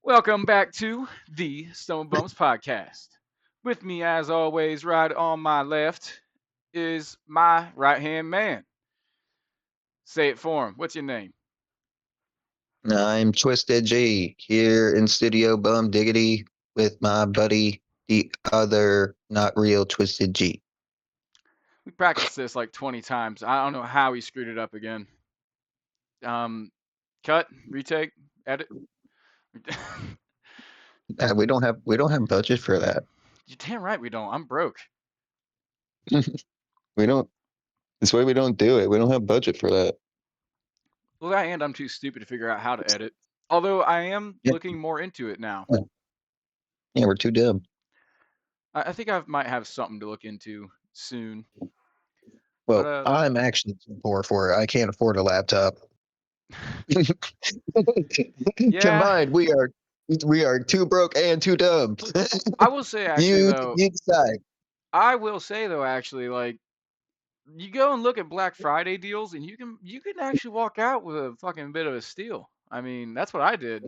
Welcome back to the Stumblebums podcast. With me, as always, right on my left is my right hand man. Say it for him. What's your name? I'm Twisted G here in Studio Bum Diggity with my buddy, the other not real Twisted G. We practiced this like 20 times. I don't know how he screwed it up again. Um, cut, retake, edit. We don't have budget for that. You're damn right we don't. I'm broke. We don't. That's why we don't do it. We don't have budget for that. Well, and I'm too stupid to figure out how to edit. Although I am Yeah, looking more into it now. yeah, we're too dumb. I think I might have something to look into soon. But Well, I'm actually too poor for it. I can't afford a laptop. yeah, Combined, we are too broke and too dumb. I will say actually you though, you decide. I will say though actually like you go and look at Black Friday deals and you can actually walk out with a fucking bit of a steal. I mean, that's what I did.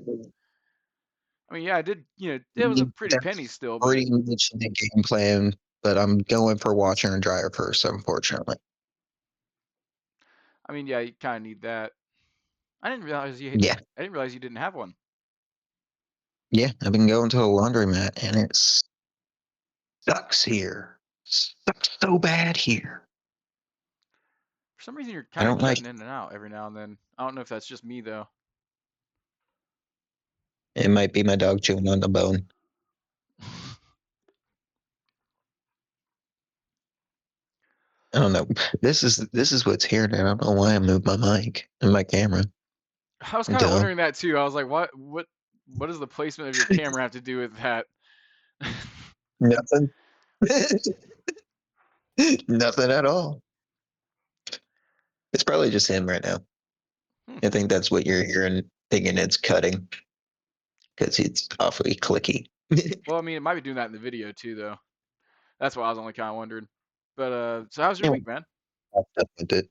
I mean, yeah, I did, it was a pretty penny That's still, but pretty much the game plan, but I'm going for washer and dryer first, unfortunately. I mean, yeah, you kind of need that. Yeah, I didn't realize you didn't have one. yeah, I've been going to a laundromat and it sucks here. Sucks so bad here. For some reason you're I kind of don't like cutting in and out every now and then. I don't know if that's just me though. it. Might be my dog chewing on the bone. I don't know. This is what's here, and I don't know why I moved my mic and my camera. I was I'm kind of dumb. wondering that too. I was like, what does the placement of your camera have to do with that? Nothing. Nothing at all. It's probably just him right now. Hmm. I think that's what you're hearing, thinking it's cutting because it's awfully clicky. Well, I mean, it might be doing that in the video too though. That's why I was only kind of wondering. But so how's your Yeah, week, man? up with it.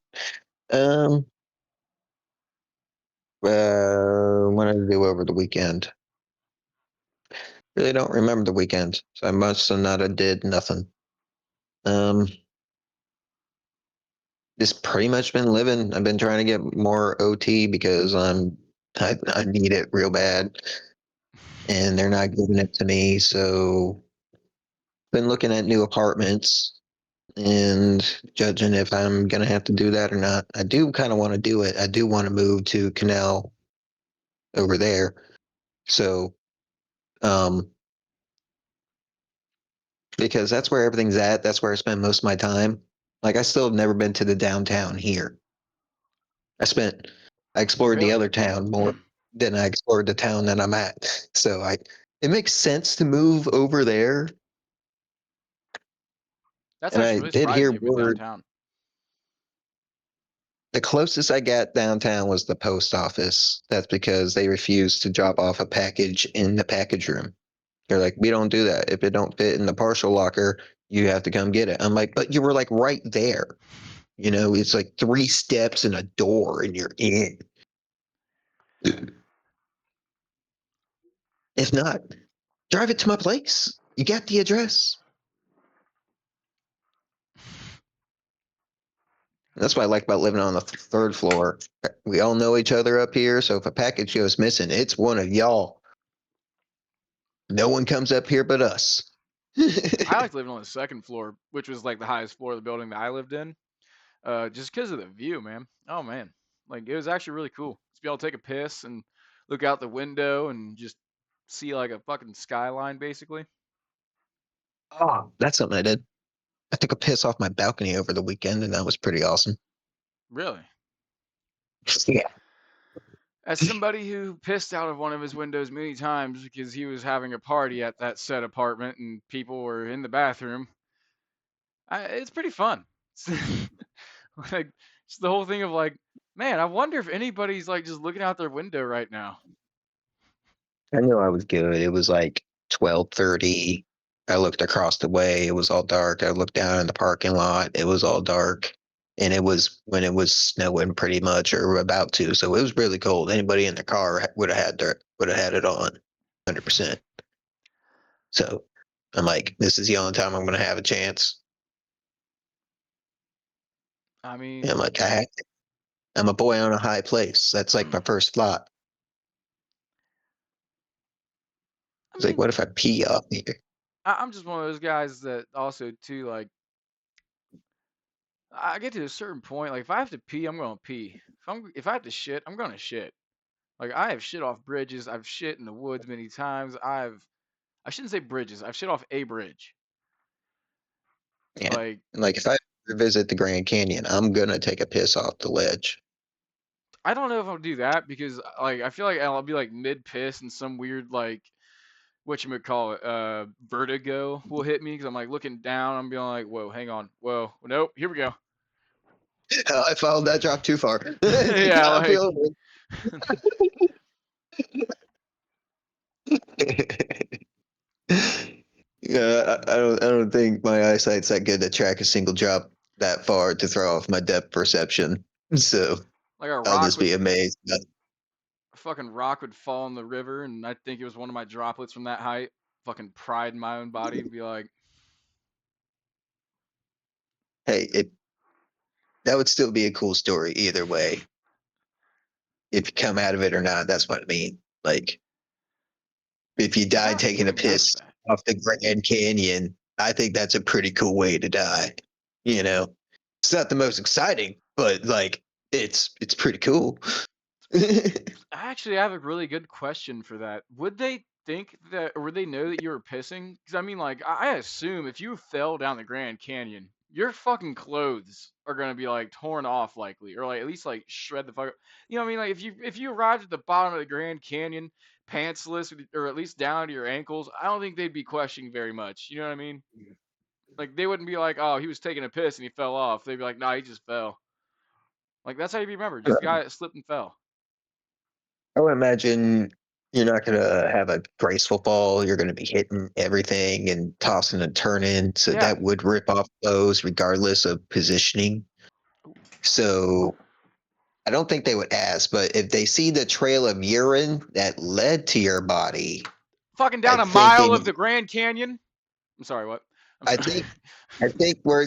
Um, what did I do over the weekend? Really don't remember the weekend, so I must have not have did nothing. Um, just pretty much been living. I've been trying to get more OT because I need it real bad, and they're not giving it to me. So been looking at new apartments and judging if I'm gonna have to do that or not. I do kind of want to do it. I do want to move to Canal over there. So, um, because that's where everything's at. That's where I spend most of my time. Like I still have never been to the downtown here. I spent I explored the Really? other town more than I explored the town that I'm at. So I it makes sense to move over there. That's And actually I really did hear surprising you've been word downtown. the closest I got downtown was the post office. That's because they refused to drop off a package in the package room. They're like, we don't do that. If it don't fit in the partial locker, you have to come get it. I'm like, but you were like right there. It's like 3 steps and a door and you're in. If not, drive it to my place. You got the address. That's what I like about living on the third floor. We all know each other up here, so if a package goes missing, it's one of y'all. No one comes up here but us. I liked living on the second floor, which was like the highest floor of the building that I lived in, just because of the view, man. Oh man, like it was actually really cool to be able to take a piss and look out the window and just see like a fucking skyline, basically. Oh, that's something I did. I took a piss off my balcony over the weekend, and that was pretty awesome. Really, Yeah. as somebody who pissed out of one of his windows many times because he was having a party at that said apartment and people were in the bathroom, it's pretty fun. Like just the whole thing of like, man, I wonder if anybody's like just looking out their window right now. I knew I was good. It was like 12:30. I looked across the way. It was all dark. I looked down in the parking lot. It was all dark. And it was when it was snowing pretty much or about to. So it was really cold. Anybody in the car would have had it on. 100%. So I'm like, this is the only time I'm going to have a chance. I And I'm mean, like, I'm a boy on a high place. That's like my first thought. I It's like, mean, what if I pee off here? I'm just one of those guys that also too like I get to a certain point. Like if I have to pee, I'm gonna pee. If I have to shit, I'm gonna shit. Like I have shit off bridges. I've shit in the woods many times. I shouldn't say bridges. I've shit off a bridge. Yeah. Like Like if I visit the Grand Canyon, I'm going to take a piss off the ledge. I don't know if I'll do that because like I feel like I'll be like mid piss and some weird like what you call it vertigo will hit me because I'm like looking down. I'm being like, whoa, hang on, whoa, nope, here we go. I followed that drop too far. Yeah, I like feel yeah, I don't think my eyesight's that good to track a single drop that far to throw off my depth perception. So like a I'll rock just would be amazed. a fucking rock would fall in the river, and I think it was one of my droplets from that height. Fucking pride in my own body and be like, Hey, that would still be a cool story either way. If you come out of it or not, that's what I mean. Like if you I'm died not taking a coming out of piss that. off the Grand Canyon, I think that's a pretty cool way to die. You know, it's not the most exciting, but like it's pretty cool. Actually, I have a really good question for that. Would they think that, or would they know that you were pissing? Because I mean, like, I assume if you fell down the Grand Canyon, your fucking clothes are gonna be like torn off, likely, or like at least like shred the fuck. You know what I mean? Like if you arrived at the bottom of the Grand Canyon, pantsless, or at least down to your ankles, I don't think they'd be questioning very much. You know what I mean? Like they wouldn't be like, oh, he was taking a piss and he fell off. They'd be like, nah, he just fell. Like that's how you remember, just a guy that slipped and fell. I would imagine you're not going to have a graceful fall. You're going to be hitting everything and tossing and turning. So Yeah. that would rip off clothes regardless of positioning. So I don't think they would ask, but if they see the trail of urine that led to your body, Fucking I down a think they mile of the Grand Canyon. I'm sorry, what? I'm I sorry. think I think where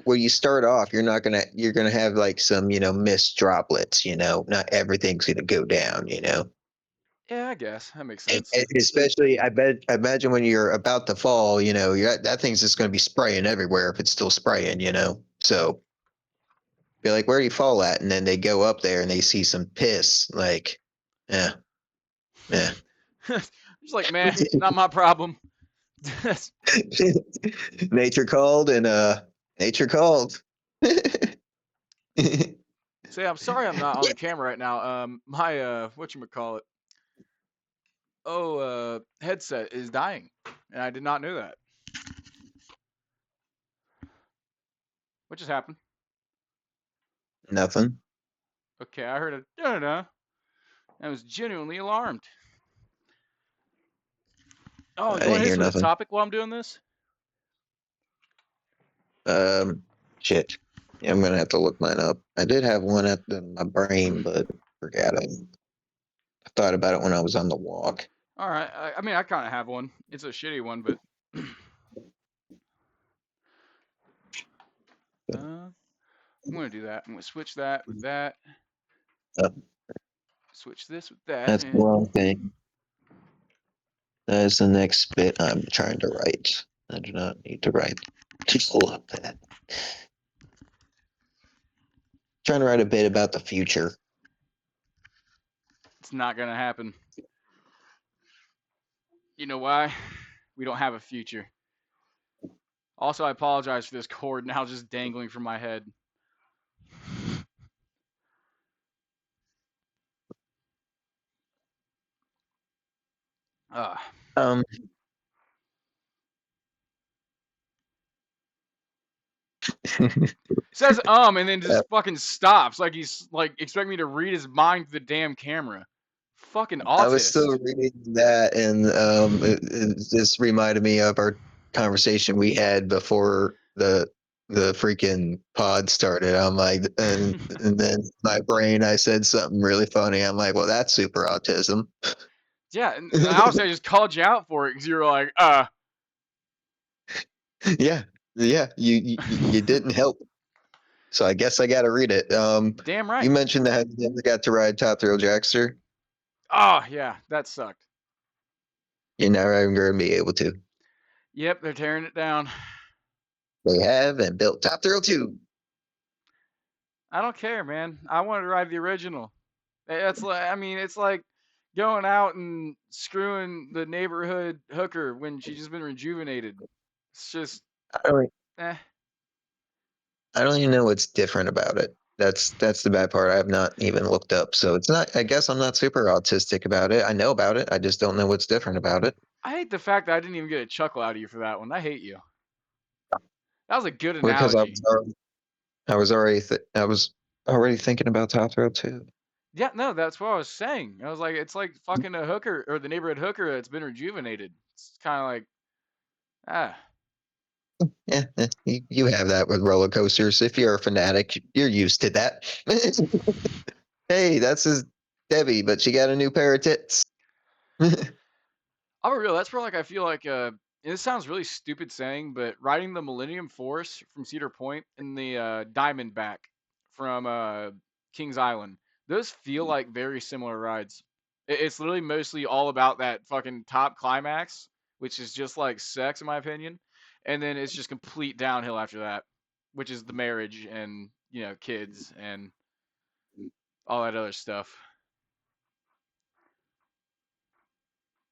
where you start off, you're gonna have like some missed droplets. Not everything's gonna go down. Yeah, I guess that makes And, sense. and especially I imagine when you're about to fall, that thing's just gonna be spraying everywhere if it's still spraying. So be like, where do you fall at? And then they go up there and they see some piss. Like, yeah, yeah. Just like, man, not my problem. Nature called and nature called. Say, I'm sorry I'm not on the camera right now. My whatchamacallit? Oh, headset is dying, and I did not know that. What just happened? Nothing. Okay, I heard a da da. I was genuinely alarmed. Oh, I you want didn't to hit hear us with a nothing. topic while I'm doing this? Um, shit. Yeah, I'm gonna have to look mine up. I did have one at my brain, but forgot it. I thought about it when I was on the walk. All right. I mean, I kind of have one. It's a shitty one, but I'm gonna do that. I'm gonna switch that with that. Uh, Switch this with that, that's the and wrong thing. That is the next bit I'm trying to write. I do not need to write. Just pull up that. Trying to write a bit about the future. it's not gonna happen. You know why? We don't have a future. Also, I apologize for this cord now just dangling from my head. Uh, Um, says and then just fucking stops like he's like expecting me to read his mind through the damn camera. Fucking I was still autist. reading that, and it just reminded me of our conversation we had before the freaking pod started. I'm like, and then my brain, I said something really funny. I'm like, well, that's super autism. Yeah, and honestly, I just called you out for it because you were like, Yeah, yeah, you didn't help. So I guess I got to read it. damn You right. mentioned that you never got to ride Top Thrill Dragster. Oh, yeah, that sucked. You're never even going to be able to. Yep, they're tearing it down. They have and built Top Thrill 2. I don't care, man. I wanted to ride the original. It's like, I mean, it's like going out and screwing the neighborhood hooker when she's just been rejuvenated. It's just, I don't, eh. I don't even know what's different about it. That's the bad part. I have not even looked up. So it's not. I guess I'm not super autistic about it. I know about it. I just don't know what's different about it. I hate the fact that I didn't even get a chuckle out of you for that one. I hate you. That was a good Because analogy. I was already thinking about Top Thrill 2. Yeah, no, that's what I was saying. I was like, it's like fucking a hooker or the neighborhood hooker that's been rejuvenated. It's kind of like, ah, Yeah, you have that with roller coasters. If you're a fanatic, you're used to that. Hey, that's his Debbie, but she got a new pair of tits. I'll be real. That's where like I feel like and this sounds really stupid saying, but riding the Millennium Force from Cedar Point and the Diamondback from Kings Island, those feel like very similar rides. It's literally mostly all about that fucking top climax, which is just like sex in my opinion, and then it's just complete downhill after that, which is the marriage and kids and all that other stuff.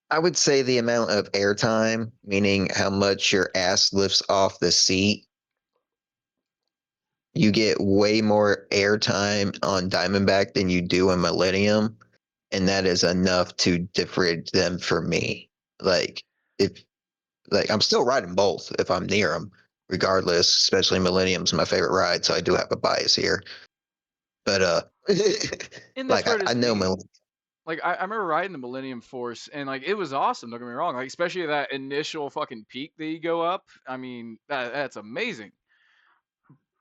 I would say the amount of airtime, meaning how much your ass lifts off the seat, you get way more airtime on Diamondback than you do in Millennium, and that is enough to differentiate them for me. Like if I'm still riding both if I'm near them, regardless. Especially Millennium's my favorite ride, so I do have a bias here. But And that's like where it I is know me. Millennium. Like I remember riding the Millennium Force and like it was awesome, don't get me wrong. Like especially that initial fucking peak that you go up. I mean, that's amazing.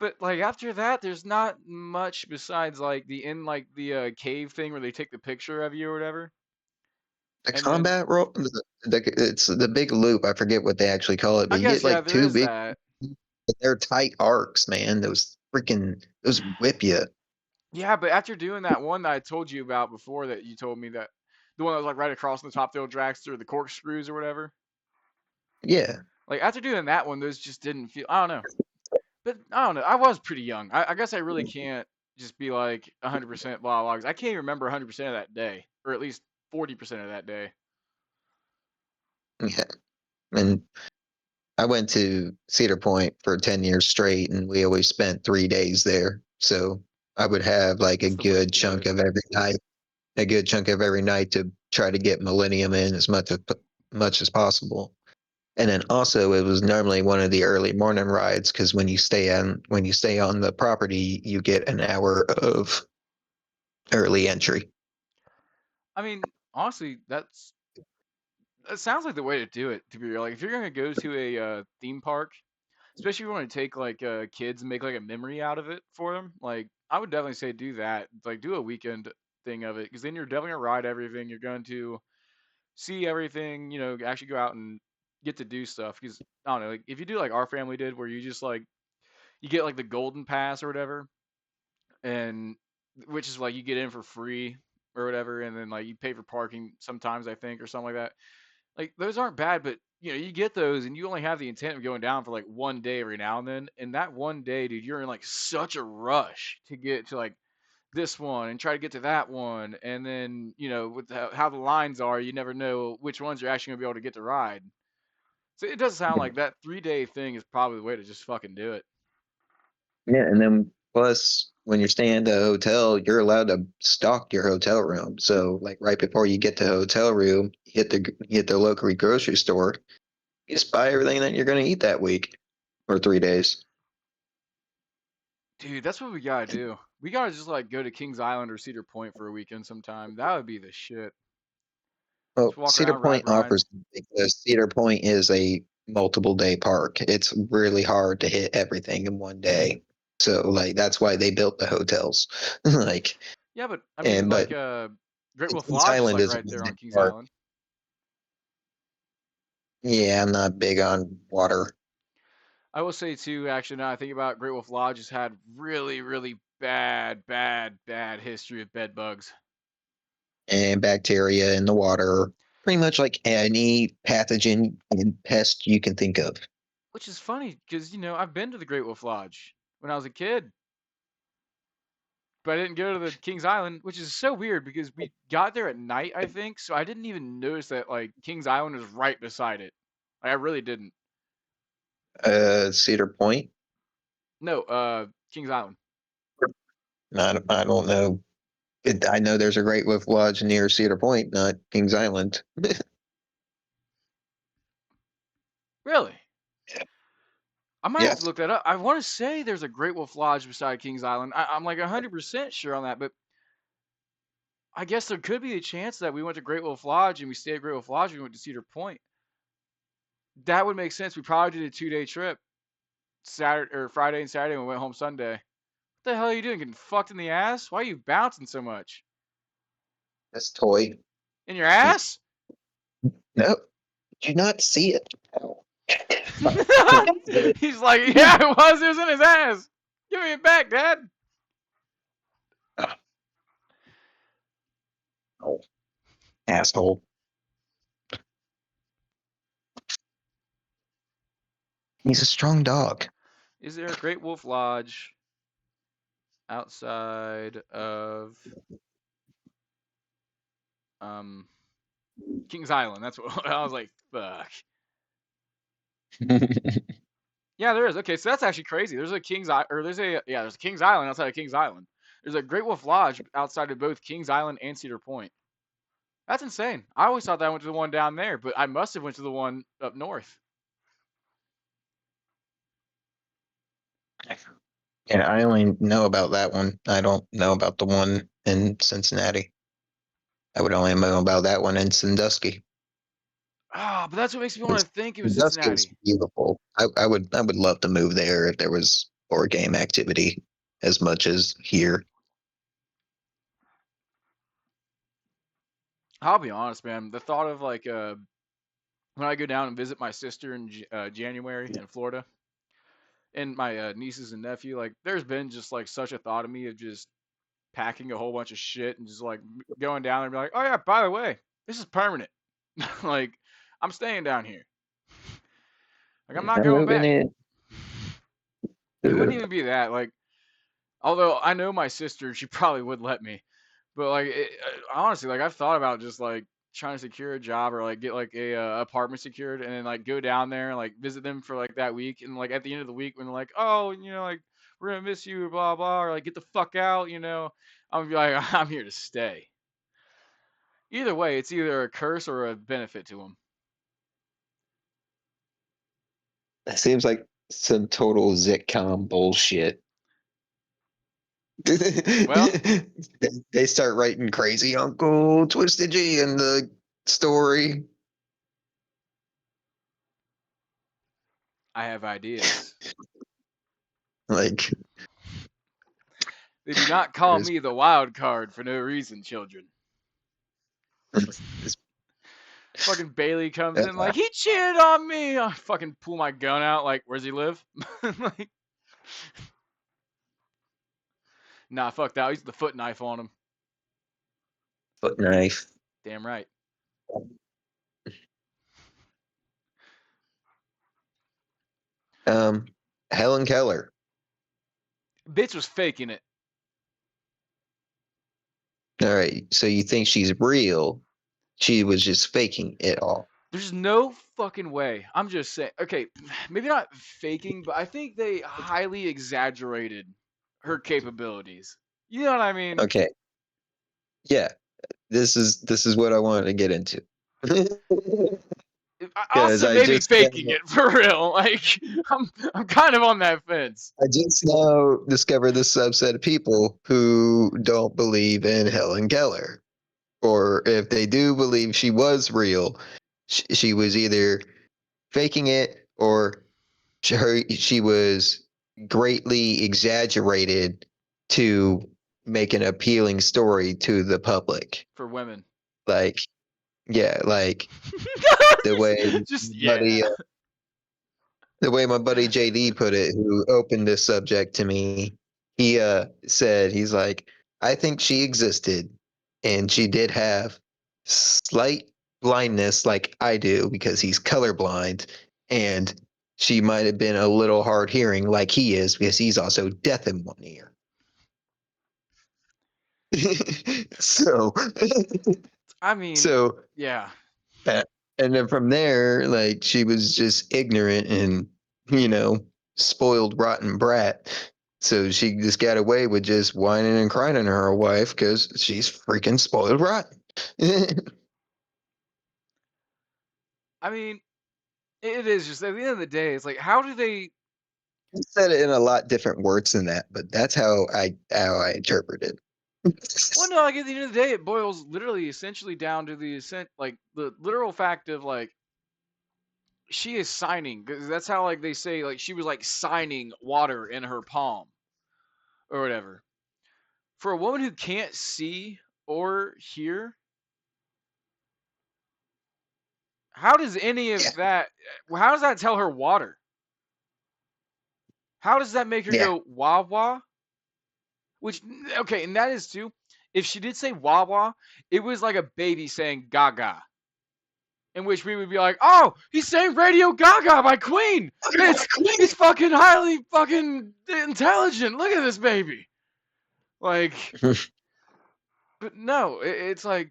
But like after that, there's not much besides like the cave thing where they take the picture of you or whatever. The And then combat roll, it's the big loop. I forget what they actually call it, I but you guess get yeah, like there two is big. that. They're tight arcs, man. Those whip you. Yeah, but after doing that one that I told you about before that you told me that the one that was like right across from the top field dragster, the corkscrews or whatever. Yeah, Like after doing that one, those just didn't feel. I don't know. But I don't know. I was pretty young. I guess I really can't just be like 100% blah blah. 'Cause I can't even remember 100% of that day, or at least 40% of that day. yeah. And I went to Cedar Point for 10 years straight, and we always spent 3 days there. So I would have like a That's the way to good do chunk it. of every night, a good chunk of every night to try to get Millennium in much as possible. And then also it was normally one of the early morning rides because when you stay on the property, you get an hour of early entry. I mean, honestly, that sounds like the way to do it. To be real, like if you're gonna go to a theme park, especially if you want to take like kids and make like a memory out of it for them, like I would definitely say do that. Like do a weekend thing of it, because then you're definitely gonna ride everything. You're going to see everything. Actually go out and get to do stuff. Because I don't know, like if you do like our family did, where you just like you get like the golden pass or whatever, and which is like you get in for free or whatever, and then like you pay for parking sometimes I think or something like that. Like those aren't bad, but you get those and you only have the intent of going down for like one day every now and then. And that one day, dude, you're in like such a rush to get to like this one and try to get to that one, and then with how the lines are, you never know which ones you're actually gonna be able to get to ride. So it does sound like that 3 day thing is probably the way to just fucking do it. Yeah, and then plus when you're staying at the hotel, you're allowed to stock your hotel room. So like right before you get to the hotel room, you hit the local grocery store, you just buy everything that you're gonna eat that week or 3 days. Dude, that's what we gotta do. We gotta just like go to Kings Island or Cedar Point for a weekend sometime. That would be the shit. Just Well, walk Cedar around, ride, Point ride. offers because Cedar Point is a multiple day park. It's really hard to hit everything in one day. So like that's why they built the hotels. like Yeah, but I mean, and like but Great Wolf Kings Lodge is Island like is a right one there day on Kings park. Island. Yeah, I'm not big on water I will say too, actually, now I think about it, Great Wolf Lodge has had really, really bad, bad, bad history of bed bugs. and bacteria in the water. Pretty much like any pathogen and pest you can think of. Which is funny because I've been to the Great Wolf Lodge when I was a kid, but I didn't go to the Kings Island, which is so weird because we got there at night, I think, so I didn't even notice that like Kings Island was right beside it. Like, I really didn't. Cedar Point. No, Kings Island. I don't know. I know there's a Great Wolf Lodge near Cedar Point, not Kings Island. Really? I might have to Yes. look that up. I want to say there's a Great Wolf Lodge beside Kings Island. I'm like 100% sure on that, but I guess there could be a chance that we went to Great Wolf Lodge and we stayed at Great Wolf Lodge and we went to Cedar Point. That would make sense. We probably did a 2-day trip, Saturday or Friday and Saturday, and we went home Sunday. What the hell are you doing? Getting fucked in the ass? Why are you bouncing so much? This toy. In your ass? No, did you not see it? Ow. He's like, yeah, it was. It was in his ass. Give me it back, Dad. Oh, asshole. He's a strong dog. Is there a Great Wolf Lodge outside of um Kings Island? That's what I was like. Fuck. Yeah, there is. Okay, so that's actually crazy. There's a there's a Kings Island outside of Kings Island. There's a Great Wolf Lodge outside of both Kings Island and Cedar Point. That's insane. I always thought that I went to the one down there, but I must have went to the one up north. Yeah, I only know about that one. I don't know about the one in Cincinnati. I would only know about that one in Sandusky. Ah, but that's what makes me want to think it was Sandusky is Cincinnati. beautiful. I would love to move there if there was board game activity as much as here. I'll be honest, man. The thought of like when I go down and visit my sister in January in Florida, and my nieces and nephew, like there's been just like such a thought of me of just packing a whole bunch of shit and just like going down and be like, oh yeah, by the way, this is permanent. Like I'm staying down here. Like I'm not I'm going moving back. in. It wouldn't even be that. Like although I know my sister, she probably would let me. But like honestly, like I've thought about just like trying to secure a job or like get like a apartment secured and then like go down there and like visit them for like that week and like at the end of the week when they're like, oh, like we're gonna miss you, blah blah, or like get the fuck out, I'm gonna be like, I'm here to stay. Either way, it's either a curse or a benefit to them. That seems like some total sitcom bullshit. Well, They start writing crazy Uncle Twisted G in the story. I have ideas. Like, They do not call there's me the wild card for no reason, children. this, Fucking Bailey comes in uh, like he cheated on me. I fucking pull my gun out like, where's he live? Like, nah, fuck that. I used the foot knife on him. foot knife. Damn right. Um, Helen Keller. Bitch was faking it. All right, so you think she's real? She was just faking it all. There's no fucking way. I'm just saying. Okay, maybe not faking, but I think they highly exaggerated her capabilities. You know what I mean? Okay, yeah, this is what I wanted to get into. Because Also, I maybe just faking it for real. Like, I'm kind of on that fence. I just now discovered this subset of people who don't believe in Helen Keller, or if they do believe she was real, she was either faking it or she was greatly exaggerated to make an appealing story to the public. For women. Like, Yeah, like the way Just yeah. buddy the way my buddy JD put it, who opened this subject to me, he said he's like, I think she existed and she did have slight blindness like I do because he's colorblind, and she might have been a little hard hearing like he is because he's also deaf in one ear. so I mean, so yeah. Uh, and then from there, like she was just ignorant and, you know, spoiled, rotten brat. So she just got away with just whining and crying to her wife because she's freaking spoiled rotten. He I mean, it is just at the end of the day, it's like, how do they? said it in a lot different words than that, but that's how I interpret it. Well, no, like at the end of the day, it boils literally, essentially down to like the literal fact of like she is signing because that's how like they say like she was like signing water in her palm or whatever. For a woman who can't see or hear, how does any Yeah, of that? How does that tell her water? How does that make her yeah, go wah wah? Which okay, and that is too. If she did say wah wah, it was like a baby saying gaga, in which we would be like, "Oh, he's saying Radio Gaga by Queen. It's fucking highly fucking intelligent. Look at this baby." Like, but no, it's like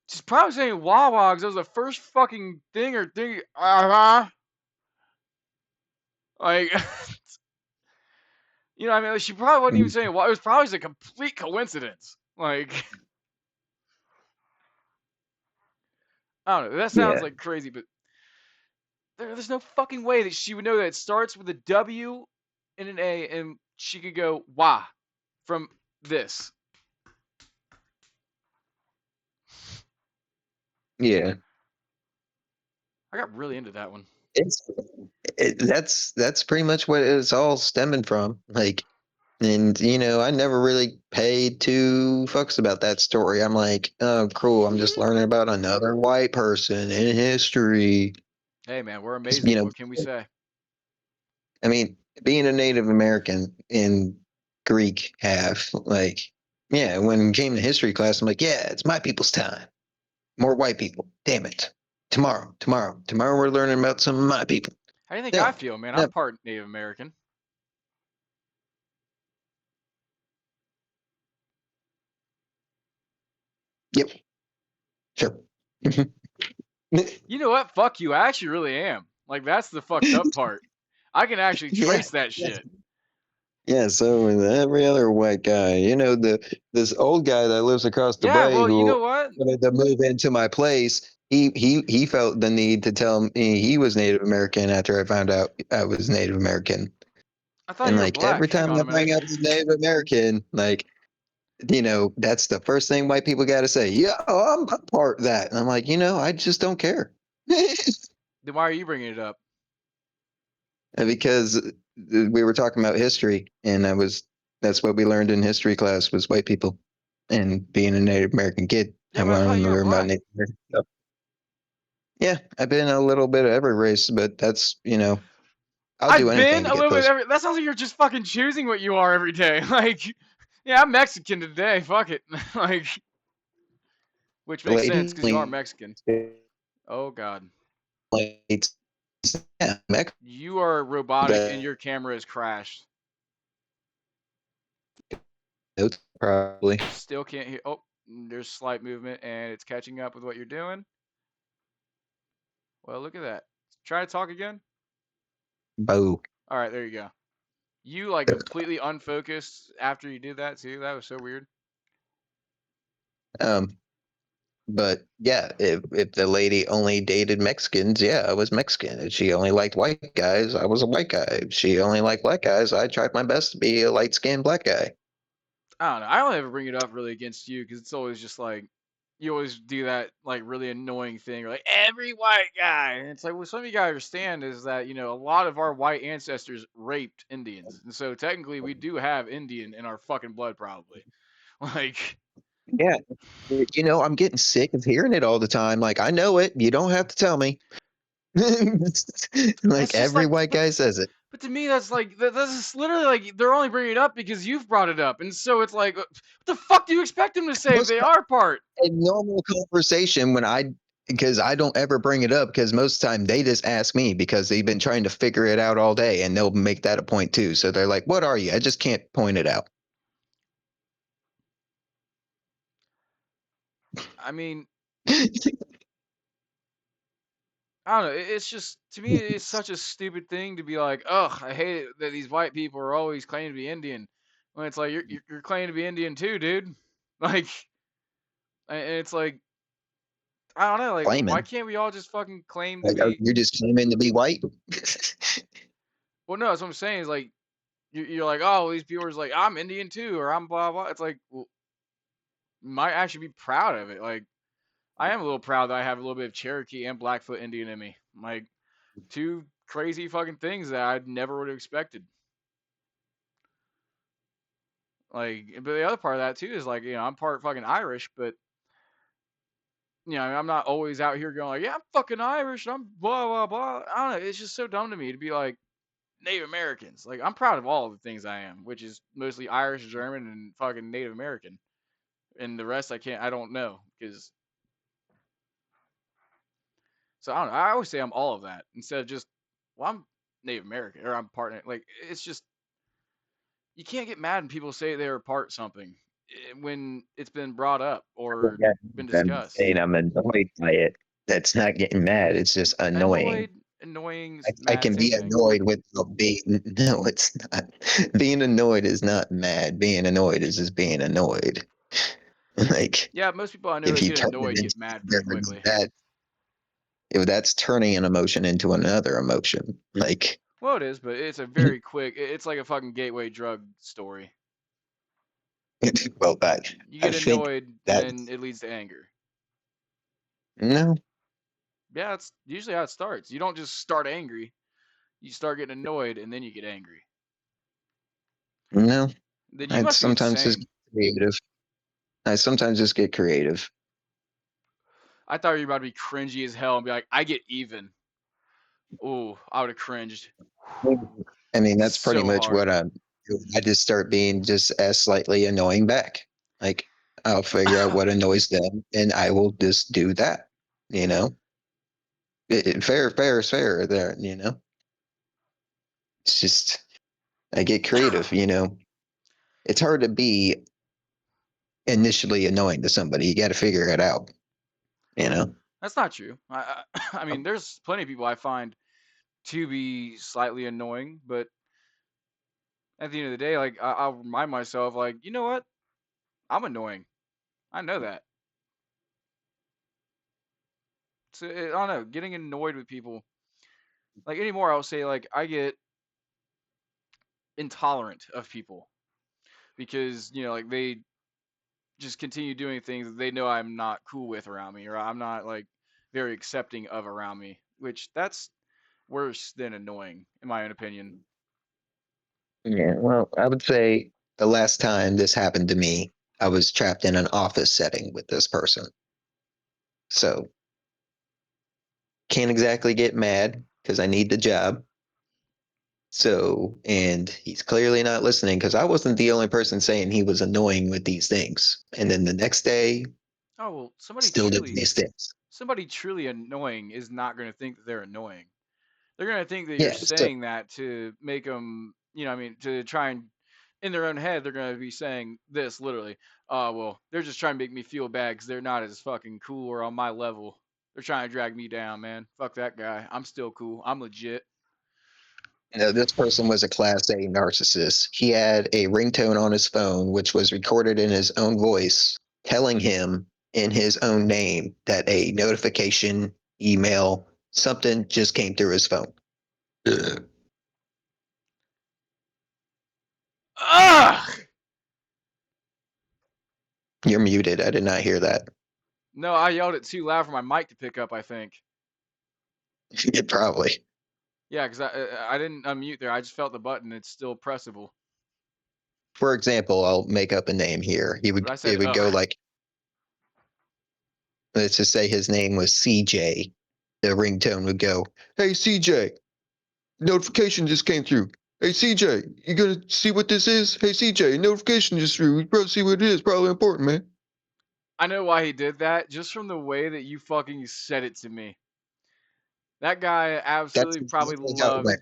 she's probably saying wah wah because that was the first fucking thing or thing. Like, you know, what I mean, like, she probably wasn't even saying wah. It was probably just a complete coincidence. Like, I don't know. That sounds yeah, like crazy, but there's no fucking way that she would know that it starts with a W and an A, and she could go wah from this. yeah. I got really into that one. It's that's pretty much what it's all stemming from. Like, and I never really paid two fucks about that story. I'm like, oh, cool. I'm just learning about another white person in history. Hey man, we're 'Cause, amazing. What can we say? I mean, being a Native American in Greek half, like, yeah, when it came to history class, I'm like, yeah, it's my people's time. More white people. Damn it. Tomorrow, we're learning about some of my people. How do you think I No, feel, man? I'm no, part Native American. yep, sure. You know what? Fuck you. I actually really am. Like that's the fucked up part. I can actually Yeah. trace that shit. Yeah, so with every other white guy, this old guy that lives across the Yeah, bay well, you who know what? wanted to move into my place, he felt the need to tell me he was Native American after I found out I was Native American. I thought And you were like every black. Hang time on I a minute. bring up the Native American, like, that's the first thing white people got to say. Yeah, I'm part of that. And I'm like, I just don't care. Then why are you bringing it up? Because we were talking about history, and that's what we learned in history class was white people. And being a Native American kid, Yeah, I but I thought wanted to you were learn about black. Native American stuff. Yeah, I've been a little bit of every race, but that's, I'll do I've anything been to a get little bit. close. That sounds like you're just fucking choosing what you are every day. Like, yeah, I'm Mexican today. Fuck it. Like, which makes sense because you are Blatantly Mexican. Oh god, white, yeah, Mexican, you are robotic and your camera has crashed. probably. Still can't hear. Oh, there's slight movement and it's catching up with what you're doing. Well, look at that. Try to talk again. Boo. All right, there you go. You like completely unfocused after you did that too. That was so weird. Um, But yeah, if the lady only dated Mexicans, yeah, I was Mexican. If she only liked white guys, I was a white guy. If she only liked black guys, I tried my best to be a light skinned black guy. I don't know. I don't ever bring it up really against you because it's always just like you always do that like really annoying thing, like every white guy. And it's like, well, something you gotta understand is that a lot of our white ancestors raped Indians, and so technically we do have Indian in our fucking blood, probably. Like, Yeah, I'm getting sick of hearing it all the time. Like, I know it. You don't have to tell me. Like It's just every like, white guy says it. but to me, that's like that's just literally like they're only bringing it up because you've brought it up, and so it's like, what the fuck do you expect them to say if Most they are part? a normal conversation when because I don't ever bring it up because most of the time they just ask me because they've been trying to figure it out all day and they'll make that a point too. So they're like, "What are you?" I just can't point it out. I mean, I don't know. It's just to me, it's such a stupid thing to be like, ugh, I hate it that these white people are always claiming to be Indian, when it's like you're claiming to be Indian too, dude. Like, and it's like I don't know, like why Claiming. can't we all just fucking claim to Like, be? you're just claiming to be white. Well, no, that's what I'm saying. Is like you're like, oh, these people are just like, I'm Indian too, or I'm blah blah. It's like, well, you might actually be proud of it. Like, I am a little proud that I have a little bit of Cherokee and Blackfoot Indian in me. Like, two crazy fucking things that I never would have expected. Like, but the other part of that too is like, I'm part fucking Irish, but I'm not always out here going like, yeah, I'm fucking Irish, and I'm blah blah blah. I don't know. It's just so dumb to me to be like Native Americans. Like, I'm proud of all of the things I am, which is mostly Irish, German, and fucking Native American. And the rest I don't know because so I don't know. I always say I'm all of that instead of just, well, I'm Native American or I'm part. Like, it's just you can't get mad when people say they're part something when it's been brought up or Yeah, been I'm discussed. saying I'm annoyed by it. That's not getting mad. It's just annoying. Annoyed, annoying, I mad, can same be thing. annoyed without being. No, it's not. Being annoyed is not mad. Being annoyed is just being annoyed. Like, Yeah, most people I know if that you get turn it annoyed into get mad pretty anger, quickly. if that's turning an emotion into another emotion. Like, Well, it is, but it's a very quick. It's like a fucking gateway drug story. well, You I get think annoyed and that then it leads to anger. no, Yeah, that's usually how it starts. You don't just start angry. You start getting annoyed and then you get angry. no. Then you I'd must be sometimes just insane. get creative. I sometimes just get creative. I thought you were about to be cringy as hell and be like, I get even. Ooh, I would have cringed I mean, that's pretty so much what hard. I'm doing. I just start being just as slightly annoying back. Like, I'll figure out what annoys them and I will just do that. You know, fair is fair there. It's just, I get creative. It's hard to be initially annoying to somebody. You got to figure it out. That's not true. I mean, there's plenty of people I find to be slightly annoying, but at the end of the day, like I'll remind myself, like, you know what? I'm annoying. I know that. So I don't know. Getting annoyed with people, like anymore, I'll say like I get intolerant of people because like they just continue doing things that they know I'm not cool with around me, or I'm not like very accepting of around me, which that's worse than annoying, in my own opinion. Yeah, well, I would say the last time this happened to me, I was trapped in an office setting with this person. So can't exactly get mad because I need the job. So, and he's clearly not listening because I wasn't the only person saying he was annoying with these things. And then the next day, Oh well, still doing these things. somebody truly annoying is not going to think that they're annoying. They're going to think that you're Yeah. So, saying that to make them, I mean, to try and in their own head, they're going to be saying this literally. Oh, well, they're just trying to make me feel bad because they're not as fucking cool or on my level. They're trying to drag me down, man. Fuck that guy. I'm still cool. I'm legit. this person was a class A narcissist. He had a ringtone on his phone, which was recorded in his own voice, telling him in his own name that a notification, email, something just came through his phone. Ugh. Ugh! You're muted. I did not hear that. No, I yelled it too loud for my mic to pick up, I think. Probably. Yeah, because I didn't unmute there. I just felt the button. It's still pressable. For example, I'll make up a name here. He But would I said, it would go ugh. like let's just say his name was CJ, the ringtone would go, "Hey CJ, notification just came through. Hey CJ, you gonna see what this is? Hey CJ, notification just through. We probably see what it is. Probably important, man." I know why he did that, just from the way that you fucking said it to me. That guy That's absolutely probably exactly how it loved. went.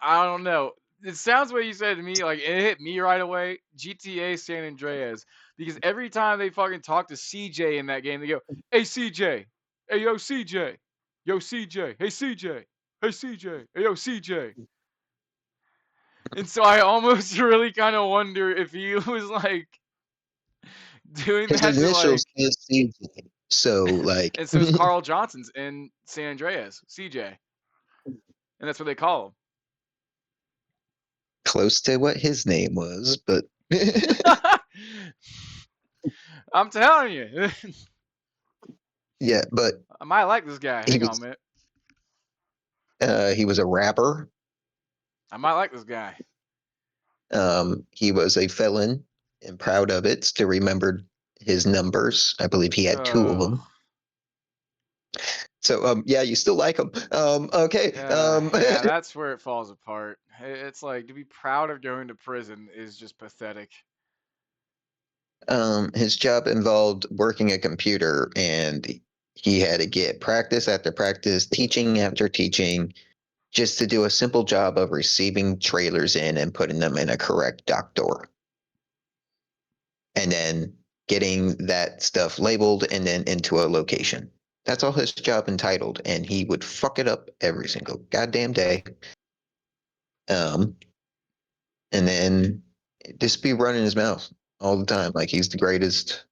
I don't know. It sounds what you said to me, like it hit me right away. GTA San Andreas, because every time they fucking talk to CJ in that game, they go, "Hey CJ, hey yo CJ, yo CJ, hey CJ, hey CJ, hey yo CJ." And so I almost really kind of wonder if he was like doing His that to like, initials is CJ, so like and so is Carl Johnson's in San Andreas, CJ, and that's what they call close to what his name was, but him. I'm telling you. yeah, but I might like this guy. he Hang on a was minute. he was a rapper. I might like this guy. He was a felon and proud of it. Still remembered his numbers. I believe he had two of Oh, them. So yeah, you still like him. Okay. yeah, that's where it falls apart. It's like to be proud of going to prison is just pathetic. His job involved working a computer, and he had to get practice after practice, teaching after teaching, just to do a simple job of receiving trailers in and putting them in a correct dock door, and then getting that stuff labeled and then into a location. That's all his job entitled, and he would fuck it up every single goddamn day. Um, and then just be running his mouth all the time, like he's the greatest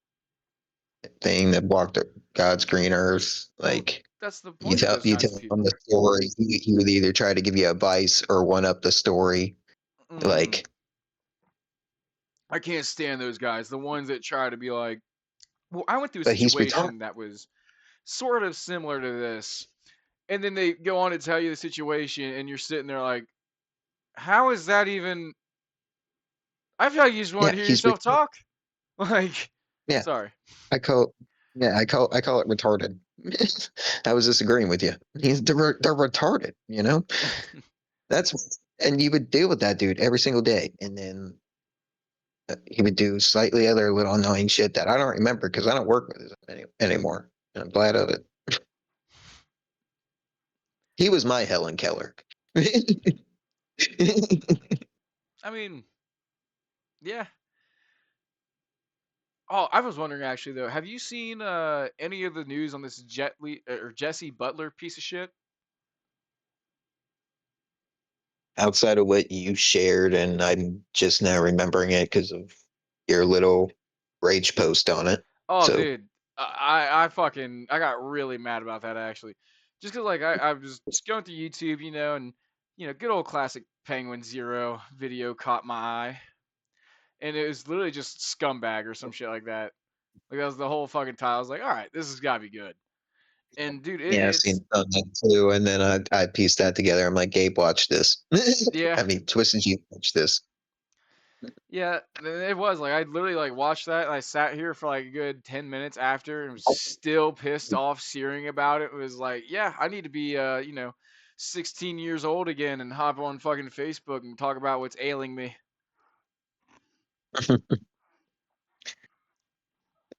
thing that walked God's green earth. Well, Like that's the you point of tell those you kinds tell of him the people. story, he would either try to give you advice or one up the story. Mm, Like, I can't stand those guys. The ones that try to be like, well, I went through a but he's retarded. situation that was sort of similar to this. And then they go on to tell you the situation, and you're sitting there like, how is that even? I feel like you just want Yeah, to hear he's yourself retarded. talk. Like, Yeah, sorry. I call. Yeah, I call it retarded. I was disagreeing with you. They're retarded. You know, that's and you would deal with that dude every single day, and then he would do slightly other little annoying shit that I don't remember because I don't work with him anymore. And I'm glad of it. He was my Helen Keller. I mean, yeah. Oh, I was wondering actually though, have you seen any of the news on this or Jesse Butler piece of shit? Outside of what you shared, and I'm just now remembering it because of your little rage post on it. Oh, So dude, I fucking I got really mad about that actually, just cause like I was just going through YouTube, and good old classic Penguin Zero video caught my eye, and it was literally just scumbag or some shit like that. Like that was the whole fucking title. I was like, all right, this has got to be good. And dude, yeah, I've it's seen that too, and then I pieced that together. I'm like, Gabe, watch this. yeah, I mean, Twisted, you watch this. yeah, it was like I literally like watched that and I sat here for like a good 10 minutes after and was still pissed off, searing about it. It was like, yeah, I need to be 16 years old again and hop on fucking Facebook and talk about what's ailing me.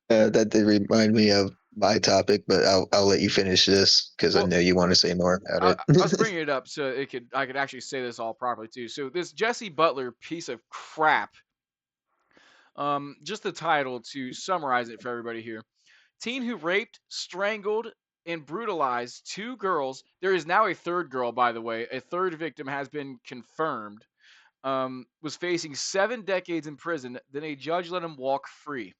That did remind me of my topic, but I'll let you finish this because I Well, know you want to say more about I, it. I was bringing it up so I could actually say this all properly too. So this Jesse Butler piece of crap. Just the title to summarize it for everybody here. Teen who raped, strangled, and brutalized two girls. There is now a third girl, by the way. A third victim has been confirmed. Was facing 7 decades in prison. Then a judge let him walk free.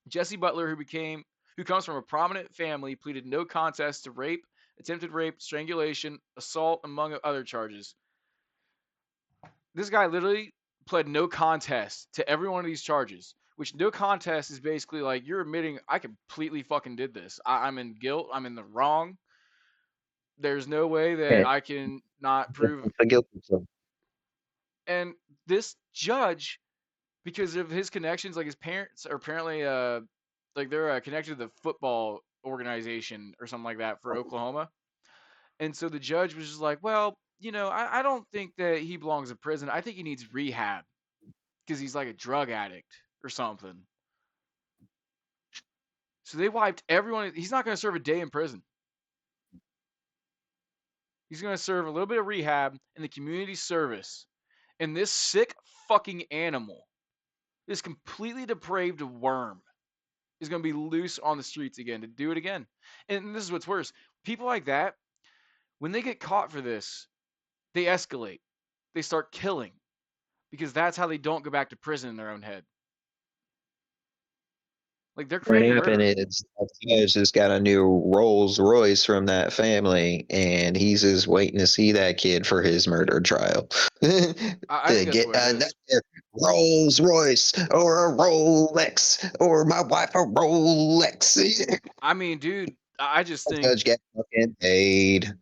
Jesse Butler, who comes from a prominent family, pleaded no contest to rape, attempted rape, strangulation, assault, among other charges. This guy literally pled no contest to every one of these charges. Which no contest is basically like you're admitting I completely fucking did this. I'm in guilt. I'm in the wrong. There's no way Yeah, that I can not prove. it's a guilty plea. And this judge, because of his connections, like his parents are apparently like they're connected to the football organization or something like that for Oklahoma. And so the judge was just like, well, I don't think that he belongs in prison. I think he needs rehab because he's like a drug addict or something. So they wiped everyone. He's not going to serve a day in prison. He's going to serve a little bit of rehab and the community service. And this sick fucking animal, this completely depraved worm, is going to be loose on the streets again to do it again. And this is what's worse. People like that, when they get caught for this, they escalate. They start killing because that's how they don't go back to prison in their own head. Like they're What creating happened murder. is the judge just got a new Rolls Royce from that family, and he's just waiting to see that kid for his murder trial I to think that's get what it another is. Rolls Royce or a Rolex or my wife a Rolex. I mean, dude, I just The think judge get fucking paid.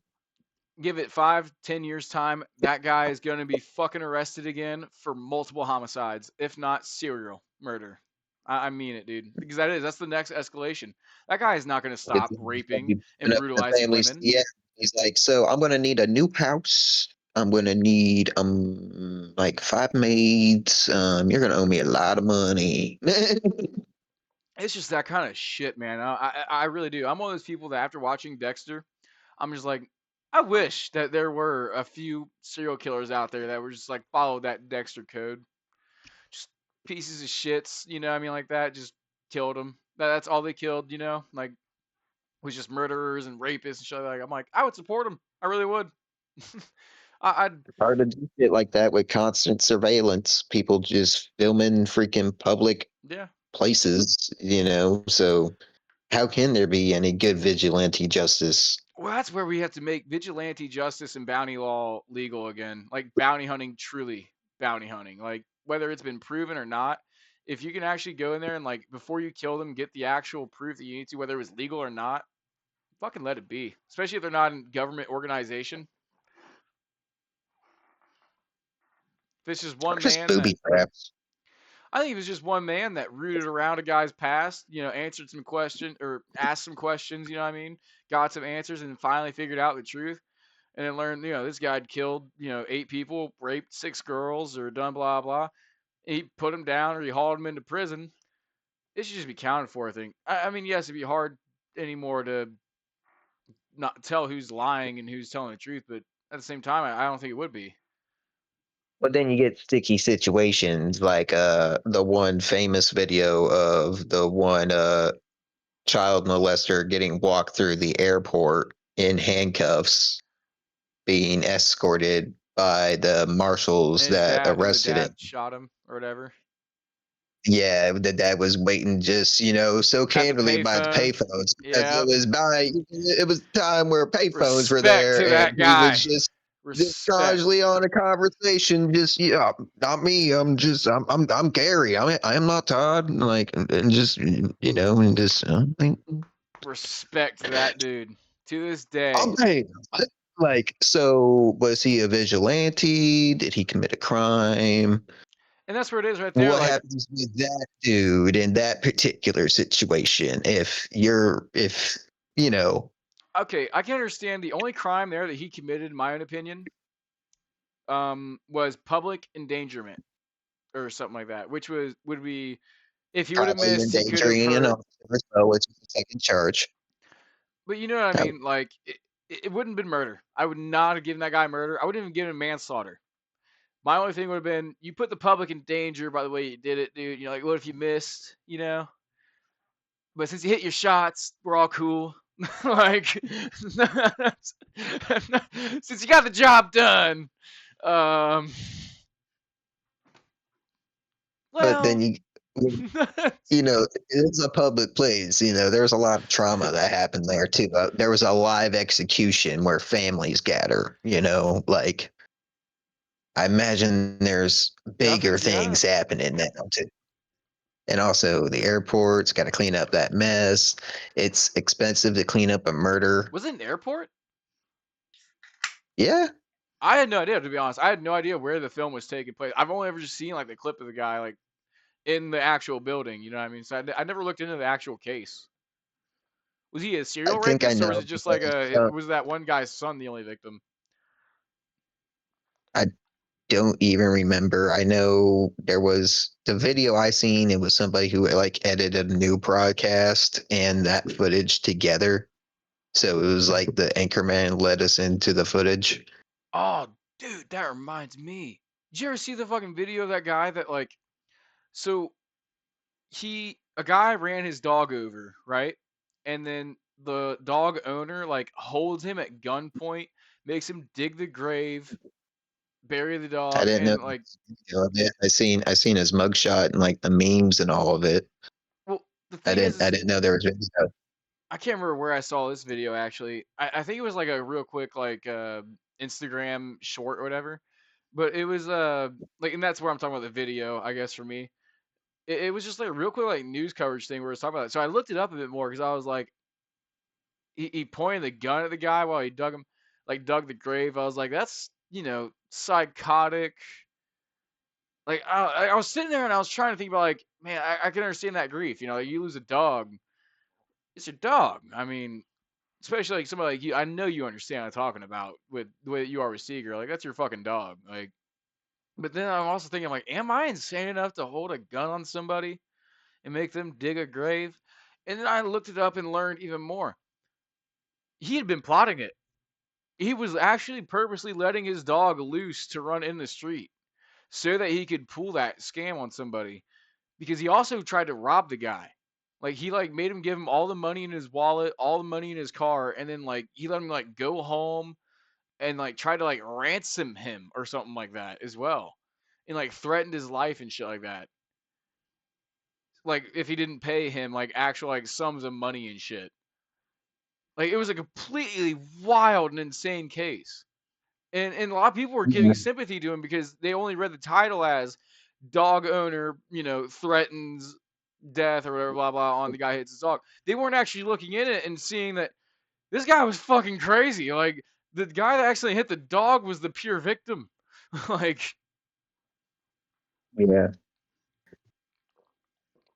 give it 5, 10 years time, that guy is going to be fucking arrested again for multiple homicides, if not serial murder. I mean it, dude, because that's the next escalation. That guy is not going to It's stop gonna raping be and up the brutalizing families. women. Yeah, he's like, so I'm gonna need a new house. I'm gonna need like 5 maids. You're gonna owe me a lot of money. It's just that kind of shit, man. I really do. I'm one of those people that after watching Dexter, I'm just like, I wish that there were a few serial killers out there that were just like follow that Dexter code. Just pieces of shits, I mean, like that. Just killed them. That's all they killed, like was just murderers and rapists and shit. Like I'm like, I would support them. I really would. I'd Hard to do shit like that with constant surveillance. People just filming freaking public yeah. places, So how can there be any good vigilante justice? Well, that's where we have to make vigilante justice and bounty law legal again. Like bounty hunting, truly bounty hunting. Like whether it's been proven or not, if you can actually go in there and like before you kill them, get the actual proof that you need to, whether it was legal or not, fucking let it be. Especially if they're not in government organization. If it's just Or one just man that booby traps. I think it was just one man that rooted around a guy's past, answered some questions or asked some questions, you know what I mean? Got some answers and finally figured out the truth. And then learned, this guy had killed, 8 people, raped 6 girls, or done blah blah. He put him down or he hauled him into prison. It should just be counted for, I think. I mean, yes, it'd be hard anymore to not tell who's lying and who's telling the truth, but at the same time, I don't think it would be. But then you get sticky situations like the one famous video of the one child molester getting walked through the airport in handcuffs, being escorted by the marshals And his that dad, the arrested him. dad shot him or whatever Yeah, the dad was waiting just, so at the candidly by the payphone. payphones because Yeah, it was time where payphones were respect there to and that he was guy. just Respect. casually on a conversation, just yeah, not me. I'm Gary. I am not Todd. Like and just and just like, Respect to that dude. To this day. okay. Like, so was he a vigilante? Did he commit a crime? And that's where it is right there. What Like, happens with that dude in that particular situation? If you know, okay, I can understand the only crime there that he committed, in my own opinion, was public endangerment or something like that, which would be if he would have probably missed, he could have endangering an hurt. officer, so it's a second charge. But you know what I That mean? Like, it wouldn't have been murder. I would not have given that guy murder. I wouldn't even give him manslaughter. My only thing would have been you put the public in danger by the way you did it, dude. Like, what if you missed? But since you hit your shots, we're all cool. Like, since you got the job done, um, but then well, it's a public place. There's a lot of trauma that happened there too. There was a live execution where families gather. Like I imagine there's bigger nothing. Yeah, things happening now too. And also the airport's got to clean up that mess. It's expensive to clean up a murder. was it an airport? Yeah, I had no idea, to be honest. I had no idea where the film was taking place. I've only ever just seen like the clip of the guy like in the actual building. You know what I mean? So I never looked into the actual case. Was he a I serial think I rapist, or was know it just like because a was that one guy's son the only victim? I don't even remember. I know there was the video I seen. It was somebody who like edited a new broadcast and that footage together. So it was like the anchorman led us into the footage. Oh, dude, that reminds me. Did you ever see the fucking video of that guy that like so a guy ran his dog over, right? And then the dog owner like holds him at gunpoint, makes him dig the grave, bury the I dog, didn't know and the like video of it. I seen his mugshot and like the memes and all of it. well the I thing didn't I is didn't know there was video. I can't remember where I saw this video actually. I think it was like a real quick like Instagram short or whatever. But it was like and that's where I'm talking about the video, I guess for me. It was just like a real quick like news coverage thing where it was talking about it. So I looked it up a bit more because I was like he pointed the gun at the guy while he dug the grave. I was like, that's psychotic. Like I was sitting there and I was trying to think about like, man, I can understand that grief. Like, you lose a dog, it's your dog. I mean, especially like somebody like you, I know you understand what I'm talking about with the way that you are with Seeger. Like, that's your fucking dog. Like, but then I'm also thinking like, am I insane enough to hold a gun on somebody and make them dig a grave? And then I looked it up and learned even more. He had been plotting it. He was actually purposely letting his dog loose to run in the street so that he could pull that scam on somebody because he also tried to rob the guy. Like, he like made him give him all the money in his wallet, all the money in his car, and then like he let him like go home and like try to like ransom him or something like that as well. And like threatened his life and shit like that. Like, if he didn't pay him like actual like sums of money and shit. Like, it was a completely wild and insane case. And a lot of people were giving sympathy to him because they only read the title as dog owner, threatens death or whatever, blah blah, on the guy hits his dog. They weren't actually looking in it and seeing that this guy was fucking crazy. Like, the guy that actually hit the dog was the pure victim. Like, Yeah.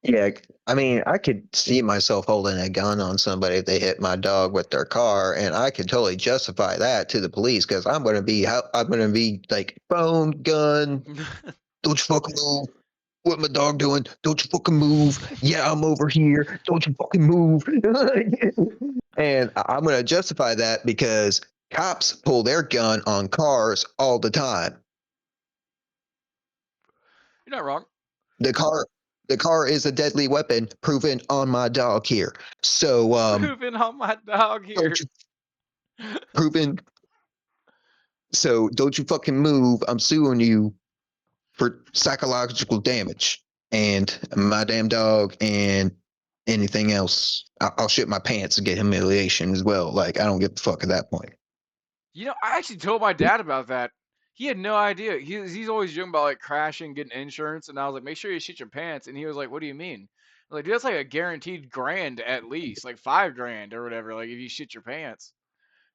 Yeah, I mean, I could see myself holding a gun on somebody if they hit my dog with their car, and I could totally justify that to the police because I'm gonna be like phone gun. Don't you fucking move. What my dog doing? Don't you fucking move. Yeah, I'm over here. Don't you fucking move. And I'm gonna justify that because cops pull their gun on cars all the time. you're not wrong. The car the car is a deadly weapon proven on my dog here. So Proven on my dog don't here. you proven so don't you fucking move. I'm suing you for psychological damage and my damn dog and anything else. I'll shit my pants and get humiliation as well. Like I don't give a fuck at that point. I actually told my dad about that. He had no idea. He's always joking about like crashing, getting insurance, and I was like, make sure you shit your pants. And he was like, what do you mean? I'm like, dude, that's like a guaranteed grand at least, like 5 grand or whatever. Like, if you shit your pants.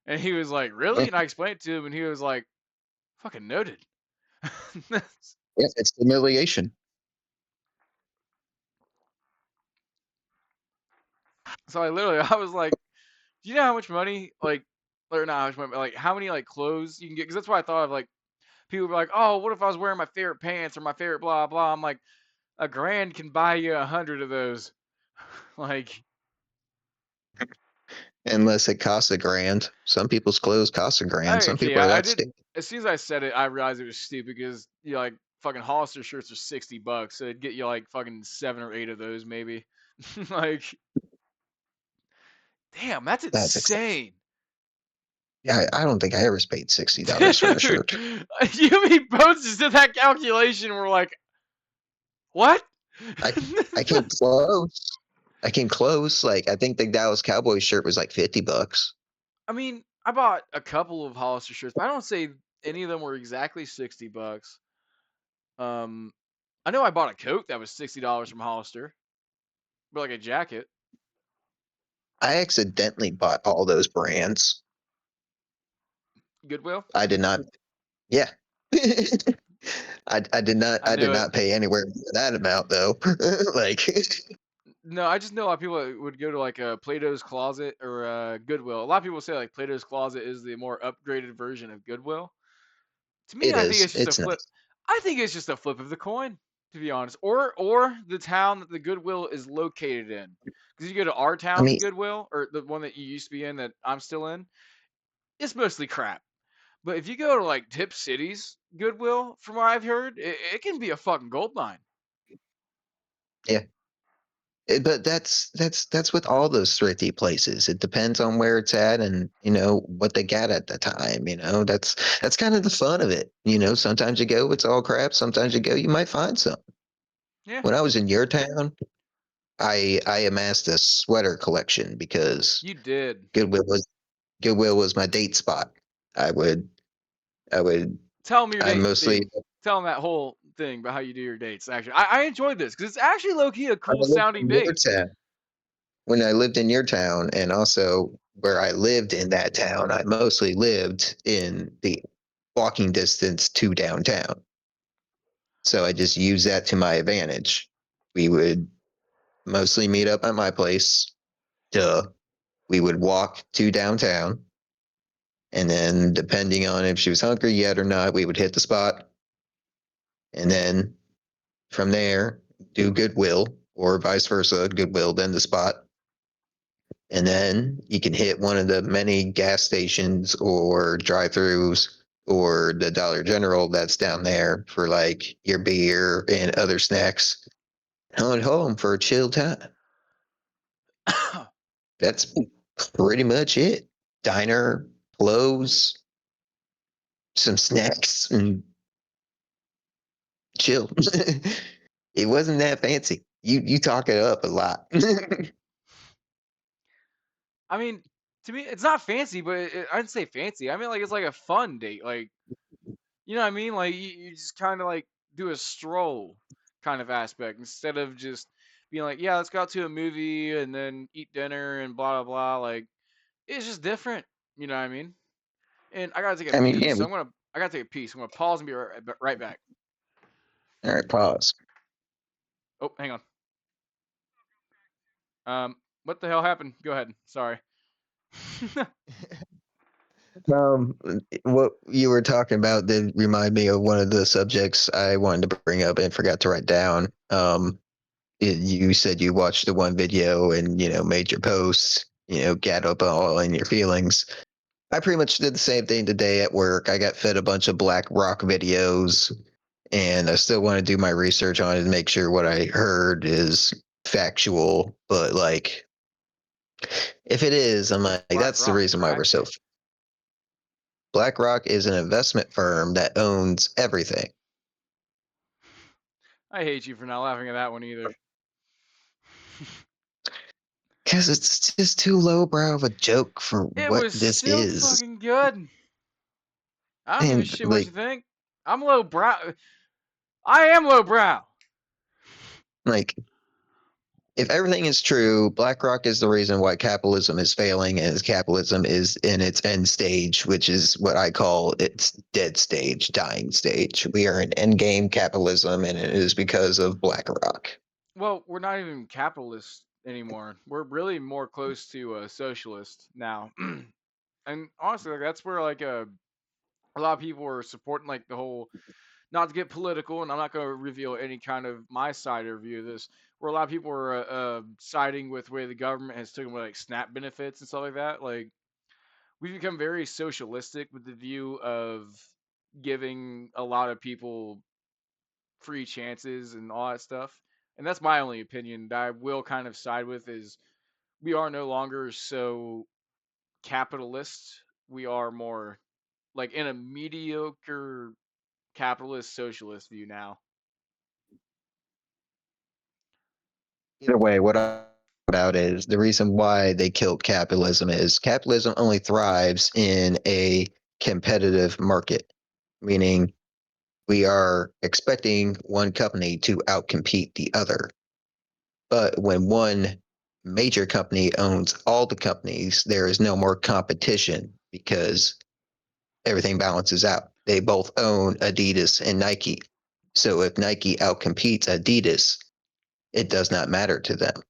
And he was like, Yeah, really? And I explained it to him, and he was like, fucking noted. yeah, it's humiliation. So I was like, do you know how much money, like, or not how much money, but, like, how many like clothes you can get? Because that's what I thought of. Like, people were like, oh, what if I was wearing my favorite pants or my favorite blah blah? I'm like, a grand can buy you 100 of those. Like, Unless it costs a grand. Some people's clothes cost a grand. Some okay, people are I that didn't. stupid. As soon as I said it, I realized it was stupid because like fucking Hollister shirts are $60, so it'd get you like fucking 7 or 8 of those maybe. Like, damn, that's That's excessive. insane. Yeah, I don't think I ever paid $60 for a Dude, shirt. you and me both just did that calculation. We're like, what? I I came close. I came close. Like I think the Dallas Cowboys shirt was like $50. I mean, I bought a couple of Hollister shirts, but I don't say any of them were exactly $60. Um, I know I bought a coat that was $60 from Hollister, but like a jacket. I accidentally bought all those brands. Goodwill. I did not. Yeah. I did not I I did knew it. not pay anywhere near that amount though. Like No, I just know a lot of people that would go to like a Plato's Closet or Goodwill. A lot of people say like Plato's Closet is the more upgraded version of Goodwill. To me, It I think is. it's just a It's flip. nice. I think it's just a flip of the coin, to be honest. Or the town that the Goodwill is located in. Because you go to our I town's mean, Goodwill, or the one that you used to be in that I'm still in, it's mostly crap. But if you go to like Tip City's Goodwill, from what I've heard, it can be a fucking gold mine. yeah. But that's with all those thrifty places. It depends on where it's at and what they got at the time. That's kind of the fun of it. Sometimes you go, it's all crap. Sometimes you go, you might find some. Yeah, When I was in your town, I amassed a sweater collection because you did. Goodwill was Goodwill was my date spot. I would I would Tell them your I date mostly thing. Tell them that whole thing about how you do your dates. Actually, I enjoyed this because it's actually low key a when cool I lived sounding in your date. town when I lived in your town and also where I lived in that town, I mostly lived in the walking distance to downtown. So I just used that to my advantage. We would mostly meet up at my place. Duh. We would walk to downtown. And then, depending on if she was hungry yet or not, we would hit the spot. And then from there, do Goodwill or vice versa, Goodwill, then the spot. And then you can hit one of the many gas stations or drive throughs or the Dollar General that's down there for like your beer and other snacks. Going home for a chill time. That's pretty much it. Diner, clothes, some snacks, and chill. It wasn't that fancy. You talk it up a lot. I mean, to me, it's not fancy, but I'd say fancy. I mean, like it's like a fun date. Like you know what I mean? Like you just kind of like do a stroll kind of aspect instead of just being like, yeah, let's go out to a movie and then eat dinner and blah blah blah. Like it's just different. You know what I mean? And I gotta take a I mean, pee, yeah. so I gotta take a pee. So I'm gonna pause and be right back. All right, pause. Oh, hang on. What the hell happened? Go ahead. Sorry. Um, what you were talking about did remind me of one of the subjects I wanted to bring up and forgot to write down. You said you watched the one video and made your posts, got up all in your feelings. I pretty much did the same thing today at work. I got fed a bunch of Black Rock videos, and I still want to do my research on it and make sure what I heard is factual. But like, if it is, I'm What's like, Black that's the Rock reason why we're so. exactly? BlackRock is an investment firm that owns everything. I hate you for not laughing at that one either. Because it's just too lowbrow of a joke for It what was this still is. fucking good. I don't give a And shit what you like, think. I'm low brow. I am low brow. like if everything is true, BlackRock is the reason why capitalism is failing, and capitalism is in its end stage, which is what I call its dead stage, dying stage. We are in endgame capitalism, and it is because of BlackRock. Well, we're not even capitalists anymore. We're really more close to a socialist now. And honestly, like, that's where like a lot of people are supporting like the whole, not to get political, and I'm not going to reveal any kind of my side or view of this, where a lot of people are siding with where the government has taken away like SNAP benefits and stuff like that. Like we've become very socialistic with the view of giving a lot of people free chances and all that stuff. And that's my only opinion that I will kind of side with is we are no longer so capitalist. We are more like in a mediocre capitalist socialist view now. Either way, what I about is the reason why they killed capitalism is capitalism only thrives in a competitive market, meaning we are expecting one company to outcompete the other. But when one major company owns all the companies, there is no more competition because everything balances out. They both own Adidas and Nike. So if Nike outcompetes Adidas, it does not matter to them.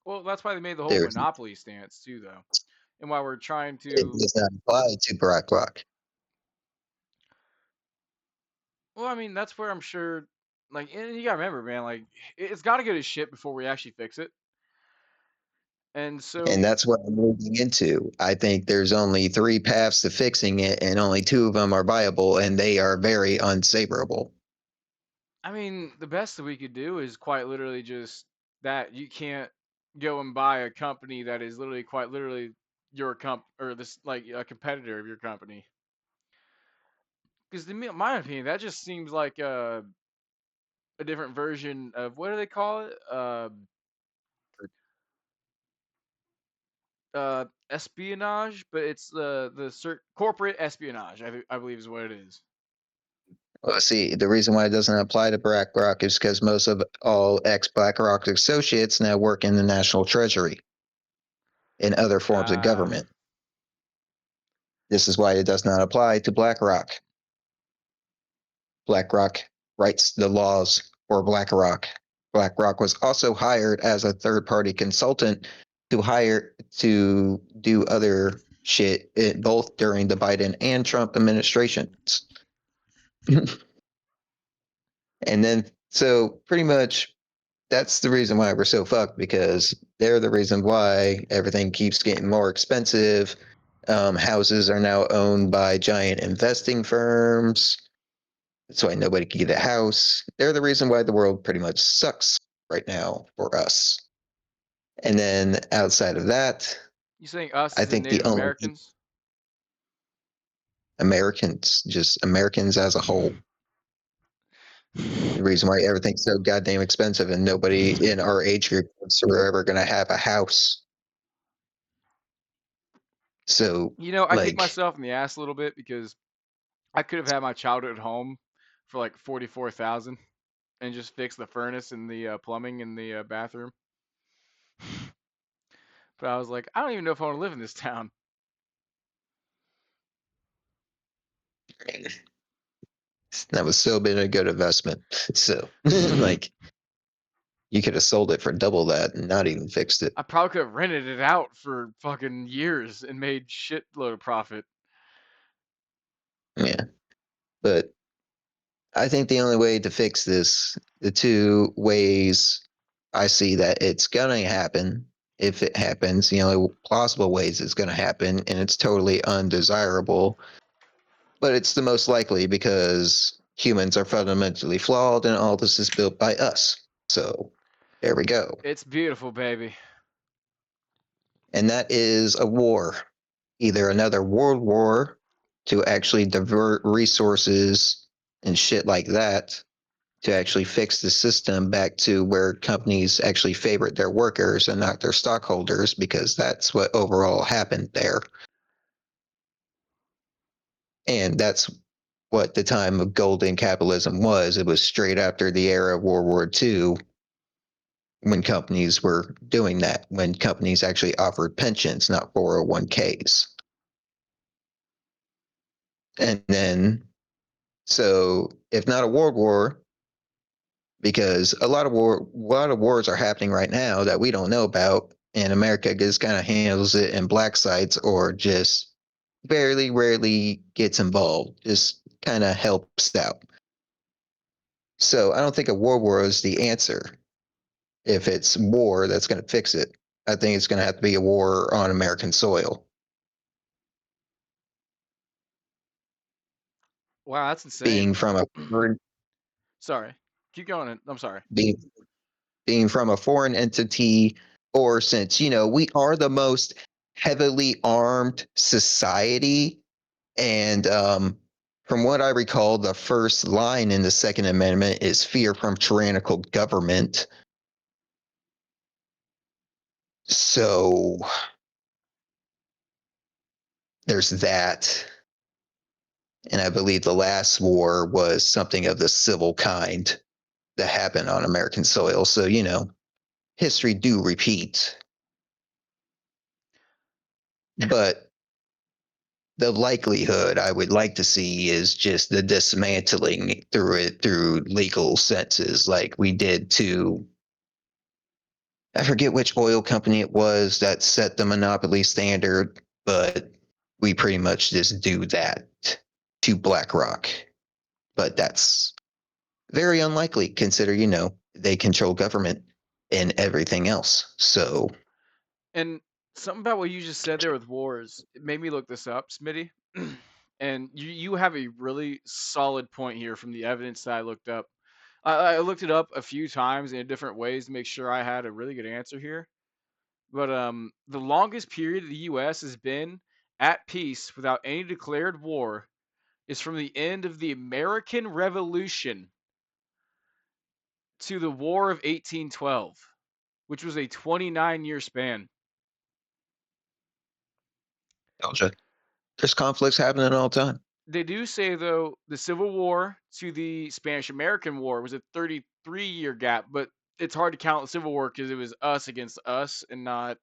Well, that's why they made the whole There's monopoly stance too, though, and why we're trying it to. does not apply to BlackRock. Well, I mean, that's where I'm sure. Like, and you gotta remember, man. Like, it's got to go to shit before we actually fix it. And And so, that's what I'm moving into. I think there's only three paths to fixing it, and only two of them are viable, and they are very unsavorable. I mean, the best that we could do is quite literally just that you can't go and buy a company that is literally quite literally your comp or this like a competitor of your company. Because in my opinion, that just seems like a different version of what do they call it? Espionage, but it's the corporate espionage. I believe is what it is. Well, see, the reason why it doesn't apply to BlackRock is because most of all ex BlackRock associates now work in the National Treasury and other forms of Uh, government. This is why it does not apply to BlackRock. BlackRock writes the laws for BlackRock. BlackRock was also hired as a third party consultant to do other shit both during the Biden and Trump administrations. And then, so pretty much that's the reason why we're so fucked because they're the reason why everything keeps getting more expensive. Houses are now owned by giant investing firms. That's why nobody can get a house. They're the reason why the world pretty much sucks right now for us. And then outside of that, you saying us I as in think the Native only Americans? Americans, just Americans as a whole, the reason why everything's so goddamn expensive and nobody in our age group is ever going to have a house. So, I kick like, myself in the ass a little bit because I could have had my childhood home for like 44,000 and just fix the furnace and the plumbing in the bathroom. But I was like, I don't even know if I want to live in this town. that was so been a good investment. So, like, you could have sold it for double that and not even fixed it. I probably could have rented it out for fucking years and made shitload of profit. Yeah. But I think the only way to fix this, the two ways I see that it's going to happen, if it happens, the only plausible ways it's going to happen, and it's totally undesirable, but it's the most likely because humans are fundamentally flawed and all this is built by us. So there we go. It's beautiful, baby. And that is a war, either another world war to actually divert resources and shit like that to actually fix the system back to where companies actually favorite their workers and not their stockholders, because that's what overall happened there. And that's what the time of golden capitalism was. It was straight after the era of World War II when companies were doing that, when companies actually offered pensions, not 401ks. And then, so if not a world war, because a lot of wars are happening right now that we don't know about, and America just kind of handles it in black sites or just barely, rarely gets involved, just kind of helps out. So I don't think a world war is the answer. If it's war that's going to fix it, I think it's going to have to be a war on American soil, Wow, that's insane. being from a Sorry. Keep going. I'm sorry. being being from a foreign entity, or since, we are the most heavily armed society. And from what I recall, the first line in the Second Amendment is fear from tyrannical government. So there's that. And I believe the last war was something of the civil kind that happened on American soil. So, history do repeat. But the likelihood I would like to see is just the dismantling through legal senses, like we did to I forget which oil company it was that set the monopoly standard, but we pretty much just do that to BlackRock. But that's very unlikely, consider they control government and everything else. So And something about what you just said there with wars, it made me look this up, Smitty. And you have a really solid point here from the evidence that I looked up. I looked it up a few times in different ways to make sure I had a really good answer here. But the longest period the U.S. has been at peace without any declared war is from the end of the American Revolution to the War of 1812, which was a 29-year span. Belgium, there's conflicts happening all the time. They do say, though, the Civil War to the Spanish American War was a 33-year gap, but it's hard to count the Civil War because it was us against us and not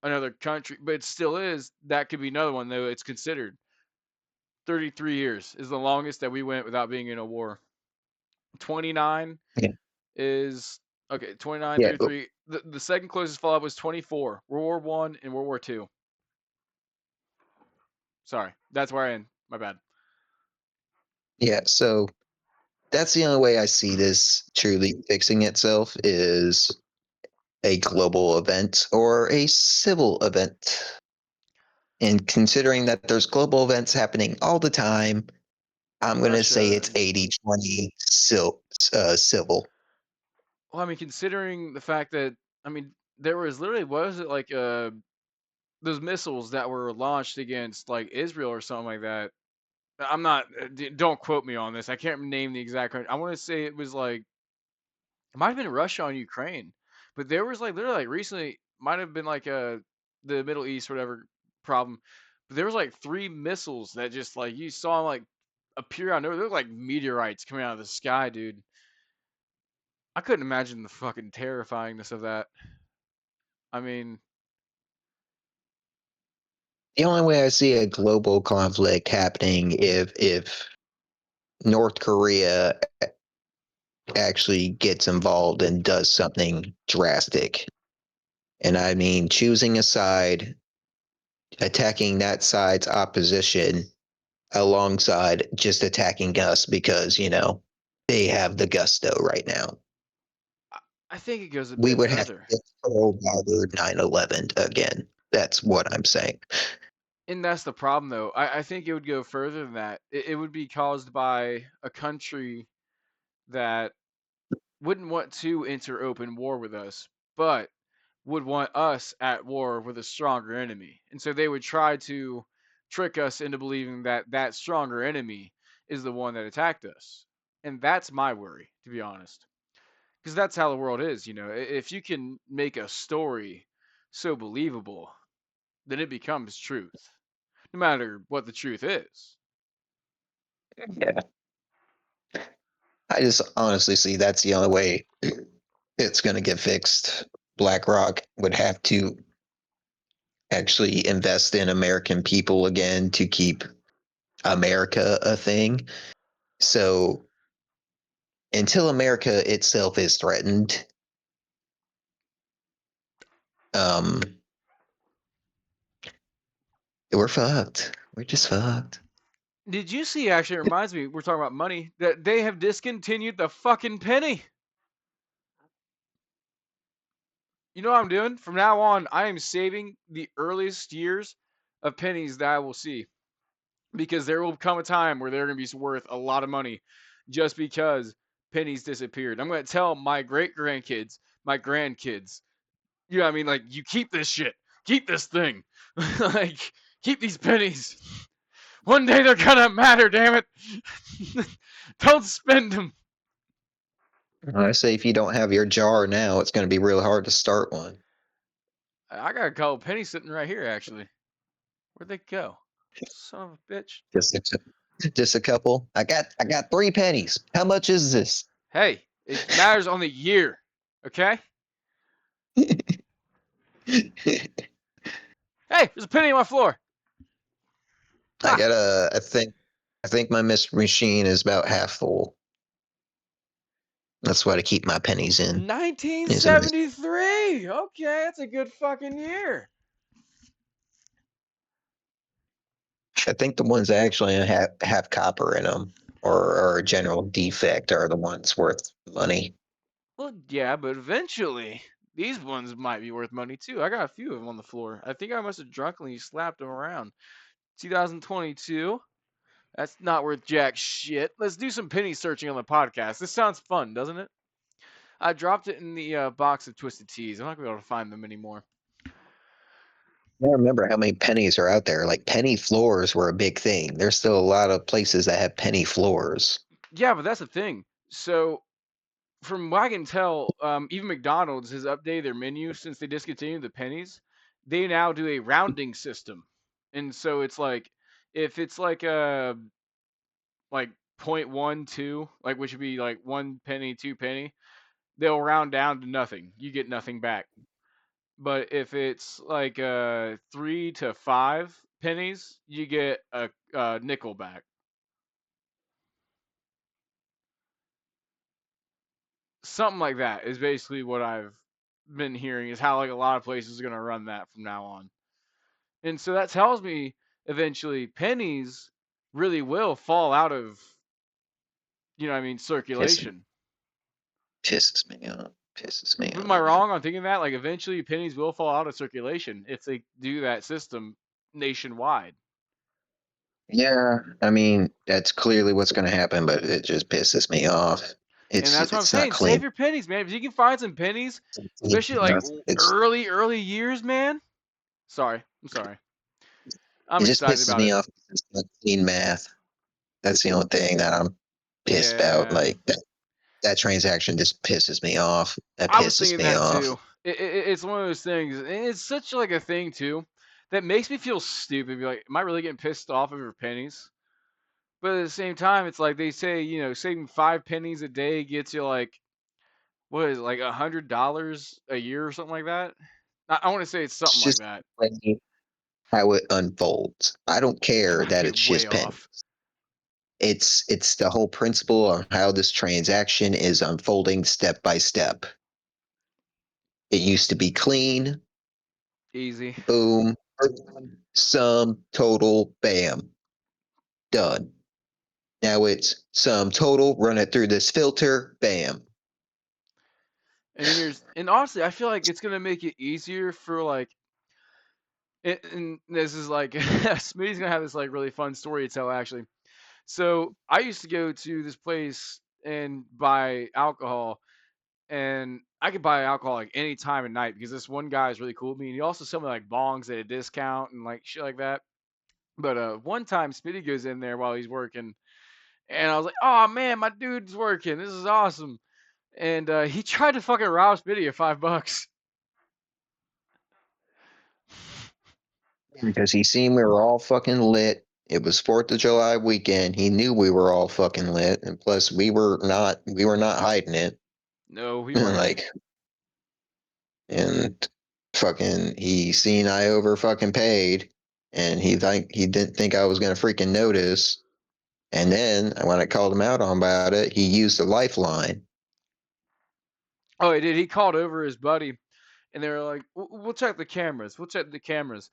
another country. But it still is. That could be another one, though. It's considered 33 years is the longest that we went without being in a war. 29 Yeah, is okay. 29, yeah, 33. The second closest follow up was 24. World War One and World War Two. Sorry, that's where I end. My bad. yeah. So that's the only way I see this truly fixing itself is a global event or a civil event. And considering that there's global events happening all the time, I'm going to say Russia. it's 80-20 civil. Well, I mean, considering the fact that I mean, there was literally what was it like those missiles that were launched against like Israel or something like that. I'm not. Don't quote me on this. I can't name the exact country. I want to say it was like it might have been Russia on Ukraine, but there was like literally like recently might have been like the Middle East whatever problem, but there was like three missiles that just like you saw like appear out of nowhere. They look like meteorites coming out of the sky, dude. I couldn't imagine the fucking terrifyingness of that. I mean, The only way I see a global conflict happening if North Korea actually gets involved and does something drastic. And I mean choosing a side, attacking that side's opposition alongside just attacking us because, they have the gusto right now. I, I think it goes a We bit would have to further. get Pearl Harbor 9/11 again. That's what I'm saying. And that's the problem, though. I think it would go further than that. It would be caused by a country that wouldn't want to enter open war with us, but would want us at war with a stronger enemy. And so they would try to trick us into believing that that stronger enemy is the one that attacked us. And that's my worry, to be honest. Because that's how the world is, you know. If you can make a story so believable, then it becomes truth, no matter what the truth is. Yeah. I just honestly see that's the only way it's going to get fixed. BlackRock would have to actually invest in American people again to keep America a thing. So until America itself is threatened, um, we're fucked. We're just fucked. Did you see? Actually, it reminds me. We're talking about money. That they have discontinued the fucking penny. You know what I'm doing? From now on, I am saving the earliest years of pennies that I will see because there will come a time where they're going to be worth a lot of money just because pennies disappeared. I'm going to tell my great grandkids, my grandkids, you know what I mean? Like, you keep this shit. Keep this thing. Like, keep these pennies. One day they're going to matter, damn it. Don't spend them. I say if you don't have your jar now, it's going to be real hard to start one. I got a couple pennies sitting right here, actually. Where'd they go? Son of a bitch. Just just a couple. I got 3 pennies. How much is this? Hey, it matters on the year. Okay? Hey, there's a penny on my floor. I Ha! got a. I think my machine is about half full. That's what I keep my pennies in. Is in my, 1973. Okay, that's a good fucking year. I think the ones that actually have copper in them or a general defect are the ones worth money. Well, yeah, but eventually these ones might be worth money too. I got a few of them on the floor. I think I must have drunkenly slapped them around. 2022. That's not worth jack shit. Let's do some penny searching on the podcast. This sounds fun, doesn't it? I dropped it in the box of Twisted Teas. I'm not gonna be able to find them anymore. I don't remember how many pennies are out there. Like penny floors were a big thing. There's still a lot of places that have penny floors. Yeah, but that's the thing. So from what I can tell, even McDonald's has updated their menu since they discontinued the pennies. They now do a rounding system, and so it's like if it's like a like 0.12, like which would be like 1 penny, 2 penny, they'll round down to nothing. You get nothing back. But if it's like 3 to 5 pennies, you get a nickel back. Something like that is basically what I've been hearing is how like a lot of places are gonna run that from now on. And so that tells me eventually pennies really will fall out of I mean Piss, circulation. pisses me off. Pisses me Am I off. wrong on thinking that? Like eventually pennies will fall out of circulation if they do that system nationwide. Yeah, I mean that's clearly what's going to happen, but it just pisses me off. And that's what I'm It's not saying. clean. Save your pennies, man. If you can find some pennies, especially like It's early years, man. Sorry, I'm sorry. I'm it just excited pisses about me it. off. It's not clean math. That's the only thing that I'm pissed about. Yeah, Like that transaction just pisses me off. That I was pisses thinking me that off. too. It's one of those things, and it's such like a thing too that makes me feel stupid. Be like, am I really getting pissed off over pennies? But at the same time, it's like they say, saving 5 pennies a day gets you like what is it, like $100 a year or something like that. I want to say it's something It's like just that. funny how it unfolds. I don't I care might that be it's way just pennies. off. It's the whole principle of how this transaction is unfolding step by step. It used to be clean, Easy. boom, sum, total, bam, done. Now it's sum total, run it through this filter, bam. And then and honestly, I feel like it's gonna make it easier for like, and this is like, Smitty's gonna have this like really fun story to tell actually. So I used to go to this place and buy alcohol, and I could buy alcohol like any time of night because this one guy is really cool with me, and he also sold me like bongs at a discount and like shit like that. But one time Smitty goes in there while he's working, and I was like, "Oh man, my dude's working. This is awesome." And he tried to fucking rob Smitty of $5. Because he seen we were all fucking lit. It was 4th of July weekend. He knew we were all fucking lit. And plus we were not hiding it. No, we And weren't. like and fucking he seen I over fucking paid and he didn't think I was gonna freaking notice. And then when I called him out on about it, he used a lifeline. Oh, he did. He called over his buddy, and they were like, "We'll check the cameras. We'll check the cameras."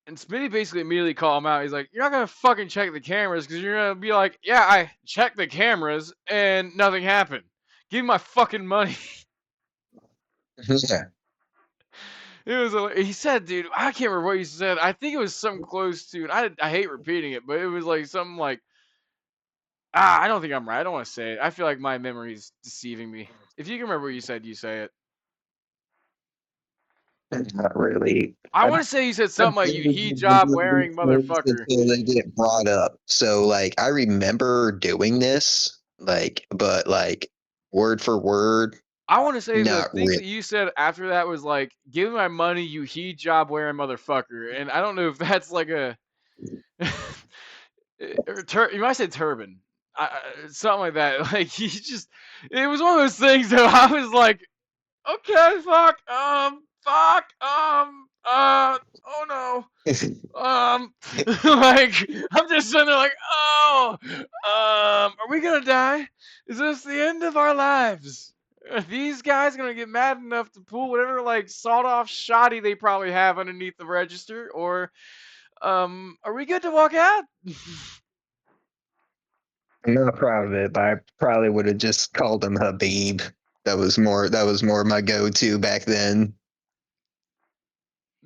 And Smitty basically immediately called him out. He's like, "You're not gonna fucking check the cameras because you're gonna be like, yeah, I checked the cameras and nothing happened. Give me my fucking money." Yeah. It was. He said, "Dude, I can't remember what he said. I think it was something close to. And I hate repeating it, but it was like something like, I don't think I'm right. I don't want to say it. I feel like my memory's deceiving me. If you can remember what you said, you say it. Not really. I I want to say you said I something like you barely hijab remember these wearing things motherfucker. until they get brought up. So like I remember doing this, but like word for word, I want to say the not things really. that you said after that was like, "Give me my money, you hijab wearing motherfucker." And I don't know if that's like a, you might say turban, something like that. Like he just, it was one of those things that I was like, okay, fuck, oh no. like I'm just sitting there like, oh, are we gonna die? Is this the end of our lives? Are these guys gonna get mad enough to pull whatever like sawed-off shoddy they probably have underneath the register, or are we good to walk out? I'm not proud of it, but I probably would have just called him Habib. That was more my go-to back then.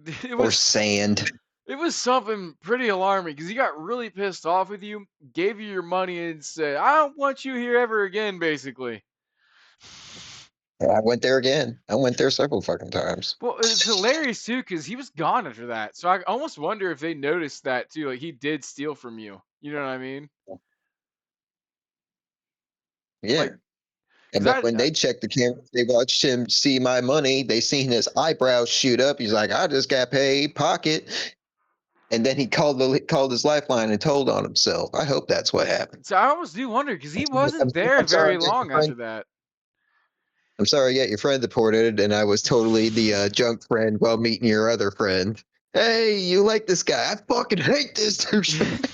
it Or was sand. it was something pretty alarming because he got really pissed off with you, gave you your money, and said, "I don't want you here ever again," basically. I went there again. I went there several fucking times. Well, it's hilarious too because he was gone after that. So I almost wonder if they noticed that too. Like he did steal from you. You know what I mean? Yeah. Like, And cause but when they checked the camera, they watched him see my money. They seen his eyebrows shoot up. He's like, "I just got paid, pocket." And then he called his lifeline and told on himself. I hope that's what happened. so I almost do wonder because he I'm, wasn't there I'm sorry, very I got your long friend. after that. I'm sorry, I got your friend deported, and I was totally the junk friend while meeting your other friend. Hey, you like this guy? I fucking hate this douchebag.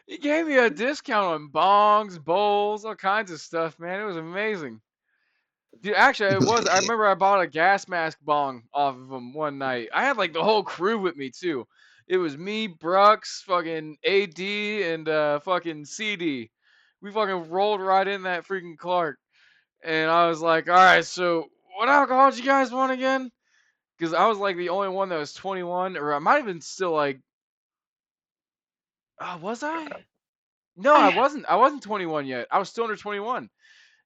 He gave me a discount on bongs, bowls, all kinds of stuff, man. It was amazing. Dude, actually, it was. I remember I bought a gas mask bong off of him one night. I had like the whole crew with me too. It was me, Brooks, fucking AD, and fucking CD. We fucking rolled right in that freaking Clark, and I was like, "All right, so what alcohol did you guys want again?" Because I was like the only one that was 21, or I might have been still like, was I? No, I wasn't. I wasn't 21 yet. I was still under 21.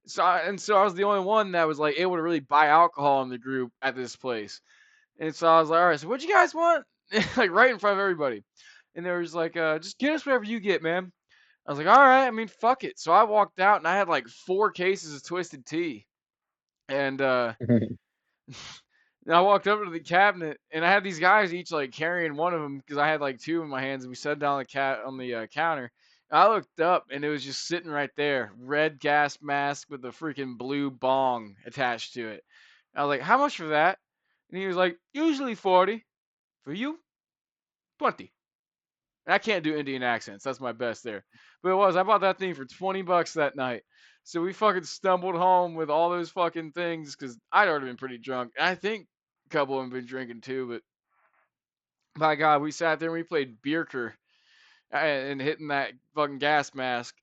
So I was the only one that was like able to really buy alcohol in the group at this place. And so I was like, all right, so what you guys want? Like right in front of everybody. And they was like, just get us whatever you get, man. I was like, all right, I mean, fuck it. So I walked out and I had like 4 cases of twisted tea. And and I walked over to the cabinet and I had these guys each like carrying one of them because I had like two in my hands and we set down the cat on the counter. I looked up and it was just sitting right there, red gas mask with a freaking blue bong attached to it. I was like, "How much for that?" And he was like, "Usually 40. For you, 20." And I can't do Indian accents. That's my best there. But it was. I bought that thing for $20 that night. So we fucking stumbled home with all those fucking things because I'd already been pretty drunk. And I think a couple of them been drinking too. But by God, we sat there and we played Bierker and hitting that fucking gas mask.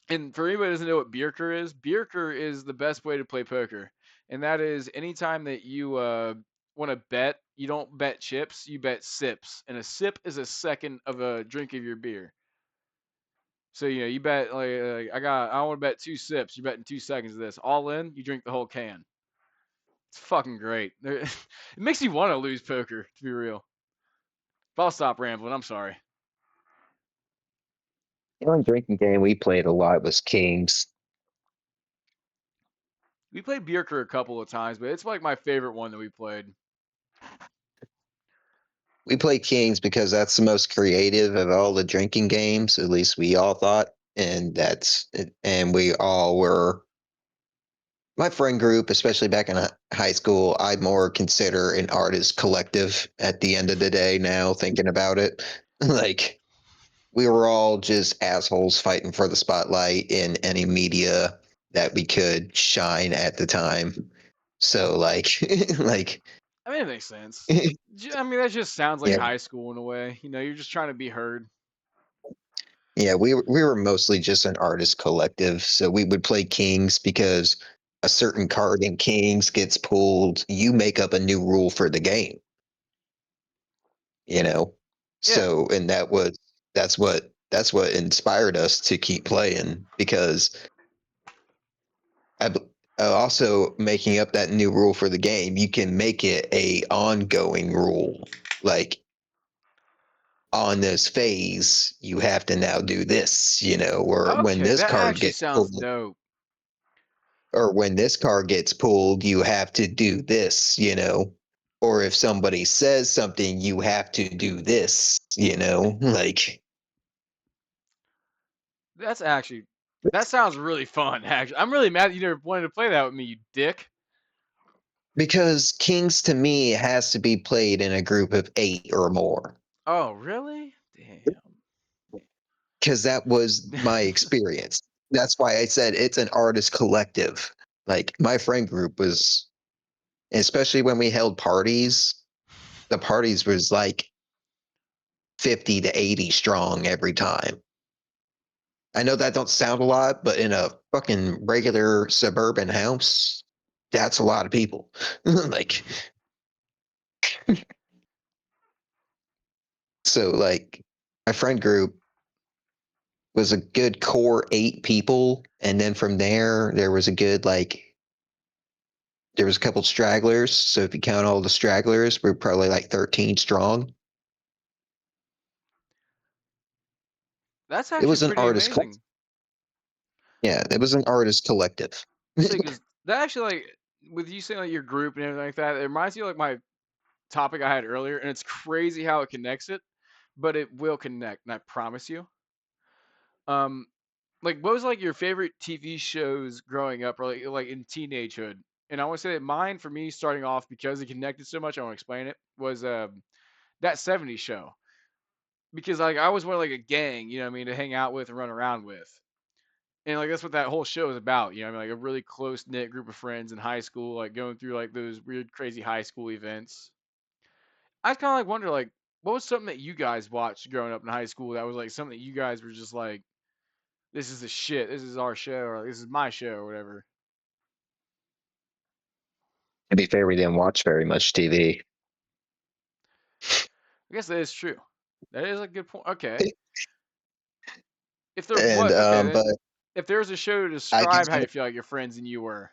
And for anybody who doesn't know what Bierker is the best way to play poker. And that is anytime that you want to bet, you don't bet chips, you bet sips. And a sip is a second of a drink of your beer. So you bet like I want to bet 2 sips. You're betting 2 seconds of this. All in, you drink the whole can. It's fucking great. It makes you want to lose poker, to be real. But I'll stop rambling. I'm sorry. The only drinking game we played a lot was Kings. We played Bierker a couple of times, but it's like my favorite one that we played. We played Kings because that's the most creative of all the drinking games, at least we all thought. And that's it. And we all were my friend group, especially back in high school, I more consider an artist collective at the end of the day now, thinking about it. Like, we were all just assholes fighting for the spotlight in any media that we could shine at the time. So, like, like, I mean, it makes sense. I mean, that just sounds like yeah, high school in a way. You're just trying to be heard. yeah, we were mostly just an artist collective. So we would play Kings because a certain card in Kings gets pulled. You make up a new rule for the game, you know? Yeah. So, and that's what inspired us to keep playing because I also making up that new rule for the game, you can make it a ongoing rule. Like on this phase, you have to now do this, or when Okay, this that card actually gets sounds pulled, dope. or when this card gets pulled, you have to do this, or if somebody says something, you have to do this, like That's actually that sounds really fun. Actually, I'm really mad that you never wanted to play that with me, you dick. Because Kings to me has to be played in a group of 8 or more. Oh, really? Because that was my Damn. experience. That's why I said it's an artist collective. Like my friend group was, especially when we held parties, the parties was like 50 to 80 strong every time. I know that don't sound a lot, but in a fucking regular suburban house, that's a lot of people. Like, so like my friend group was a good core 8 people. And then from there was a good, like, there was a couple stragglers. So if you count all the stragglers, we're probably like 13 strong. That's It actually was an pretty artist, amazing. yeah, it was an artist collective. So, because that actually, like, with you saying like your group and everything like that, it reminds me of like my topic I had earlier, and it's crazy how it connects it, but it will connect, and I promise you. Um, like, what was like your favorite TV shows growing up, or like in teenagehood? And I want to say that mine, for me, starting off because it connected so much, I want to explain it, was that '70s show. Because like I was one of like a gang, you know what I mean, to hang out with and run around with. And like that's what that whole show is about, you know what I mean, like a really close knit group of friends in high school, like going through like those weird, crazy high school events. I kind of like wonder like what was something that you guys watched growing up in high school that was like something that you guys were just like, this is the shit, this is our show, or this is my show, or whatever. To be fair, we didn't watch very much TV. I guess that is true. That is a good point. Okay. If there And what okay then but if there's a show to I describe how can you feel like your friends and you were.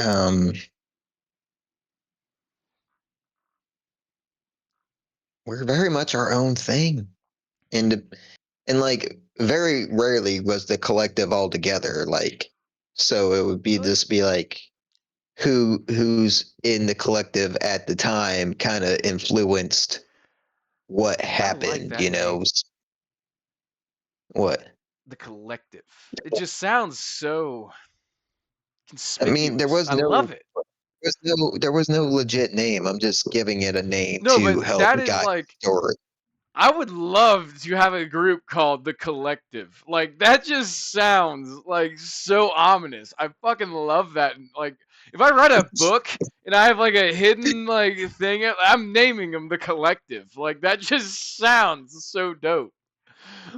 um we're very much our own thing. And like very rarely was the collective all together. Like so it would be Really? just be like who's in the collective at the time kind of influenced what I like happened, that name. what The Collective. It just sounds so I mean conspicuous. I love it. there was no legit name. I'm just giving it a name No, to but help that is guide like the story. I would love to have a group called The Collective. Like that just sounds like so ominous. I fucking love that. Like if I write a book and I have like a hidden like thing, I'm naming them The Collective. Like that just sounds so dope.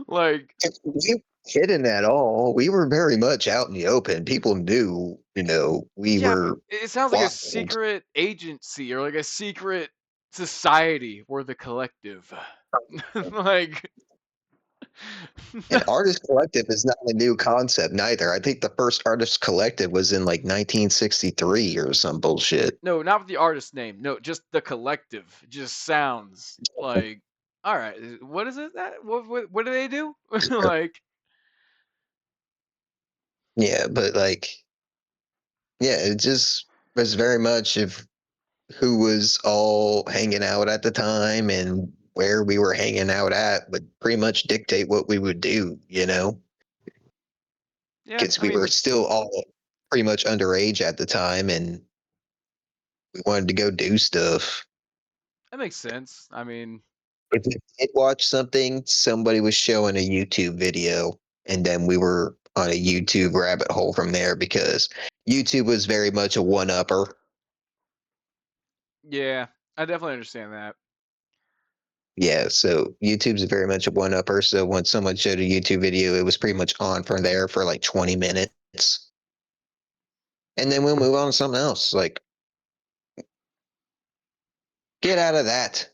Like We hidden at all. We were very much out in the open. People knew, we yeah, but were it sounds like a wild. secret agency or like a secret society or the collective. Like, And artist collective is not a new concept neither. I think the first artist collective was in like 1963 or some bullshit. no, not with the artist name. No, just the collective. It just sounds like, all right, what is it that what do they do? Like, Yeah, but like, yeah, it just was very much of who was all hanging out at the time and where we were hanging out at would pretty much dictate what we would do, yeah, because I we were mean, still all pretty much underage at the time and we wanted to go do stuff. that makes sense. I mean, If we did watch something, somebody was showing a YouTube video, and then we were on a YouTube rabbit hole from there because YouTube was very much a one upper. yeah, I definitely understand that. Yeah, so YouTube's very much a one upper. So when someone showed a YouTube video, it was pretty much on from there for like 20 minutes. And then we'll move on to something else. Like, get out of that.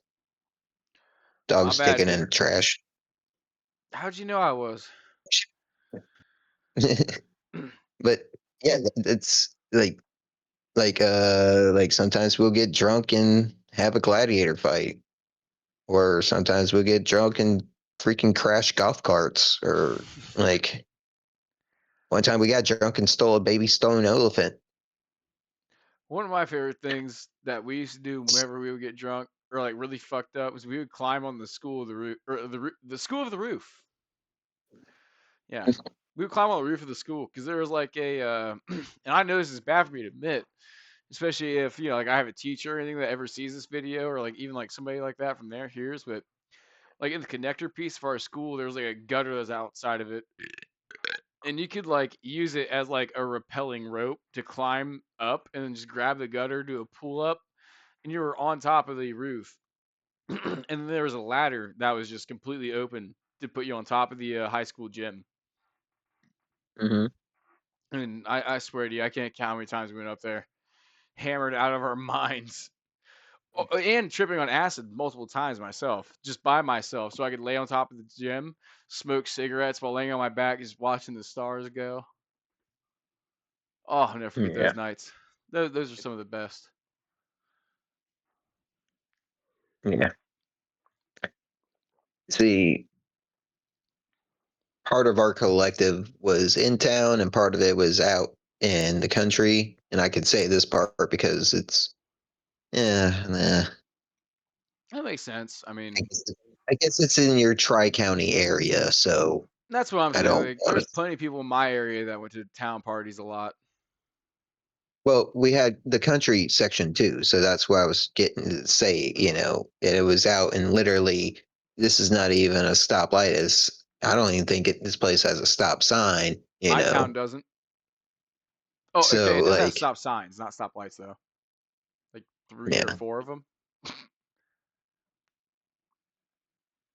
My Dog's bad, taking in dear. trash. How'd you know I was? But yeah, it's like sometimes we'll get drunk and have a gladiator fight, or sometimes we'll get drunk and freaking crash golf carts, or like one time we got drunk and stole a baby stone elephant. One of my favorite things that we used to do whenever we would get drunk or like really fucked up was we would climb on the school of the roof or the school of the roof. Yeah. We would climb on the roof of the school because there was like and I know this is bad for me to admit, especially if like I have a teacher or anything that ever sees this video, or like even like somebody like that from there hears. But like in the connector piece of our school, there was like a gutter that's outside of it, and you could like use it as like a rappelling rope to climb up, and then just grab the gutter, do a pull up, and you were on top of the roof. And then there was a ladder that was just completely open to put you on top of the high school gym. Hmm. And I swear to you, I can't count how many times we went up there, hammered out of our minds. And tripping on acid multiple times myself, just by myself, so I could lay on top of the gym, smoke cigarettes while laying on my back, just watching the stars go. Oh, I'll never forget Yeah. those nights. Those are some of the best. Yeah. See, part of our collective was in town and part of it was out in the country. And I could say this part because it's, yeah, nah. That makes sense. I I mean, guess, I guess it's in your Tri County area, so that's what I'm I saying. don't. Like, there's plenty of people in my area that went to town parties a lot. Well, we had the country section too, so that's what I was getting to say. And it was out and literally, this is not even a stoplight. I don't even think this place has a stop sign. My town doesn't. Oh, okay, So it does have like, stop signs, not stoplights though. Like three or yeah, four of them.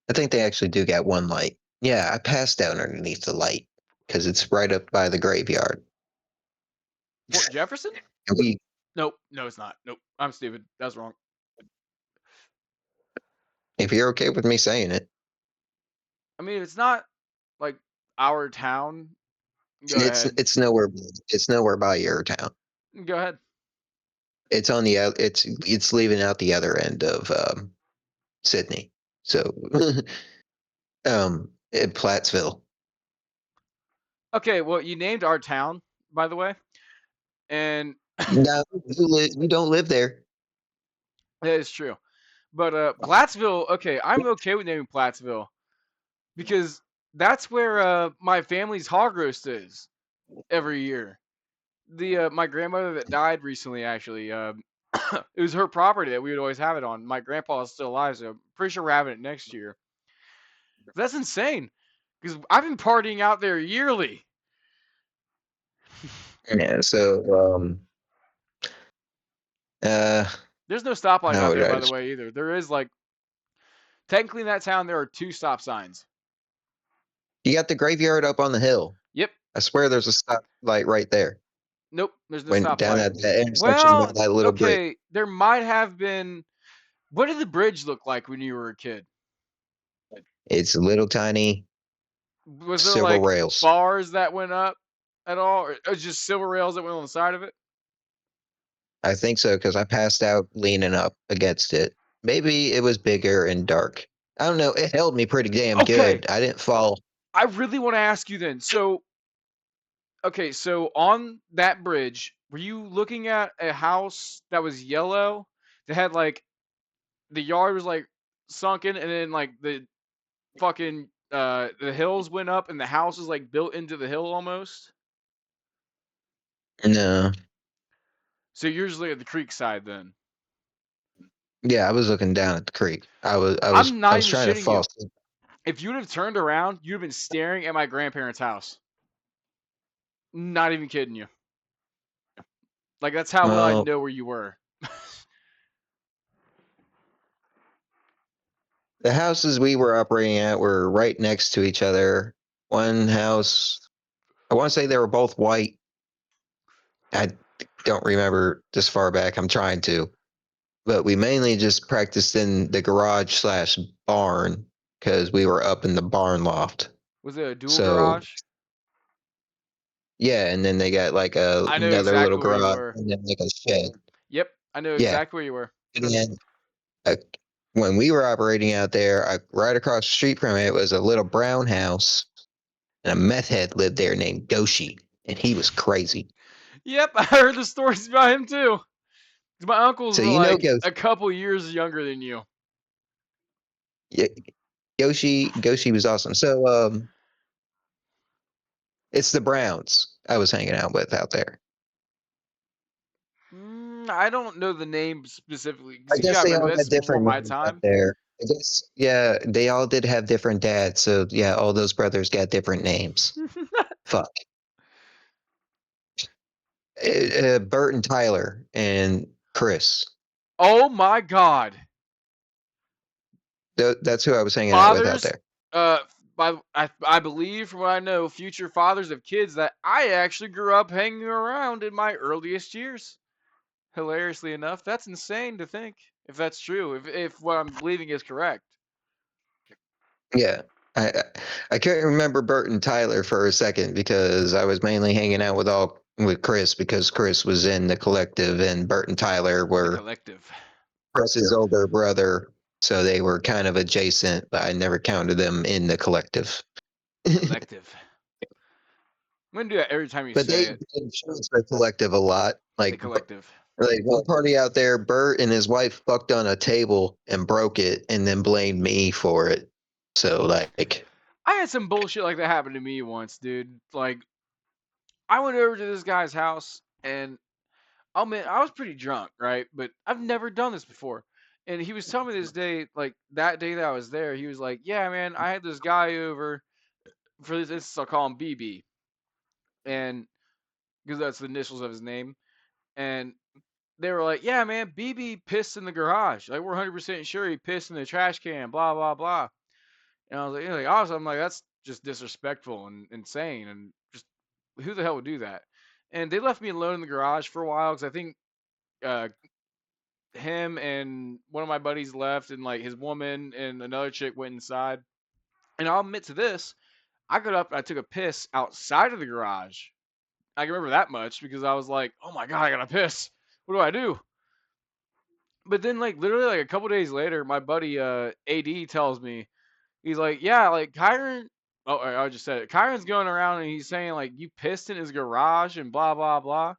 I think they actually do get one light. Yeah, I passed down underneath the light because it's right up by the graveyard. Fort Jefferson? And Nope, no, it's not. Nope, I'm stupid. That's wrong. if you're okay with me saying it, I mean, if it's not like our town, go it's ahead. it's nowhere it's nowhere by your town. Go ahead. It's on the it's leaving out the other end of Sydney. So in Plattsville. Okay, well, you named our town, by the way, and No, you don't live there. that is true. But Plattsville, okay, I'm okay with naming Plattsville because that's where my family's hog roast is every year. The my grandmother that died recently, actually, it was her property that we would always have it on. My grandpa is still alive, so I'm pretty sure we're having it next year. That's insane because I've been partying out there yearly. Yeah, so uh There's no stoplight how out would there, I by the just way, either. There is like technically in that town there are two stop signs. you got the graveyard up on the hill. Yep. I swear there's a stop light right there. Nope. There's no When down stoplight. that intersection by Well, that little bridge. okay. There might have been. What did the bridge look like when you were a kid? It's little tiny Was there silver like rails. bars that went up at all, or just silver rails that went on the side of it? I think so because I passed out leaning up against it. Maybe it was bigger and dark. I don't know. It held me pretty damn Okay. good. I didn't fall. I really want to ask you then. So, okay, so on that bridge, were you looking at a house that was yellow that had like the yard was like sunken, and then like the fucking the hills went up and the house was like built into the hill almost? No. So you're usually at the creek side then. Yeah, I was looking down at the creek. I'm I not was even trying to shitting fall you. asleep. If you'd have turned around, you'd have been staring at my grandparents' house. Not even kidding you. Like that's how well I Well, know where you were. the houses we were operating at were right next to each other. One house, I want to say they were both white. I don't remember this far back. I'm trying to, but we mainly just practiced in the garage slash barn because we were up in the barn loft. Was it a dual So garage? yeah, and then they got like I know another little exactly where you garage were. and then like a shed. Yep, I know Yeah, exactly where you were. and then uh, when we were operating out there, right across the street from it was a little brown house, and a meth head lived there named Goshi, and he was crazy. Yep, I heard the stories about him too. 'Cause my uncles So were you know like Goshi. a couple years younger than you. Yeah, Goshi was awesome. So It's the Browns I was hanging out with out there. I don't know the name specifically I because you guess gotta they remember all this had is before different my names out time. there. I guess, yeah, they all did have different dads. So, yeah, all those brothers got different names. Fuck. Bert and Tyler and Chris. Oh my God, That's who I was hanging out with out fathers. there. Uh, I believe from what I know, future fathers of kids that I actually grew up hanging around in my earliest years. Hilariously enough, that's insane to think if that's true. If what I'm believing is correct. Yeah. I I I couldn't remember Bert and Tyler for a second because I was mainly hanging out with Chris because Chris was in the collective and Bert and Tyler The were collective. Chris's older brother, so they were kind of adjacent, but I never counted them in the collective. The collective. I'm gonna do that every time you But say they it. influenced the collective a lot. The collective. Like one party out there, Bert and his wife fucked on a table and broke it, and then blamed me for it. So like, I had some bullshit like that happen to me once, dude. Like I went over to this guy's house and I mean I was pretty drunk, right? But I've never done this before. And he was telling me this day, like that day that I was there, he was like, "Yeah, man, I had this guy over for this. I'll call him BB, and because that's the initials of his name." And they were like, "Yeah, man, BB pissed in the garage. Like we're 100% sure he pissed in the trash can. Blah blah blah." And I was like, awesome. I'm like, that's just disrespectful and insane, and just who the hell would do that? And they left me alone in the garage for a while because I think uh, him and one of my buddies left, and like his woman and another chick went inside. And I'll admit to this, I got up and I took a piss outside of the garage. I can remember that much because I was like, oh my god, I gotta piss. What do I do? But then like literally like a couple days later, my buddy AD tells me, he's like, yeah, like Kyron. Oh, I just said it. Kyron's going around and he's saying like you pissed in his garage and blah blah blah.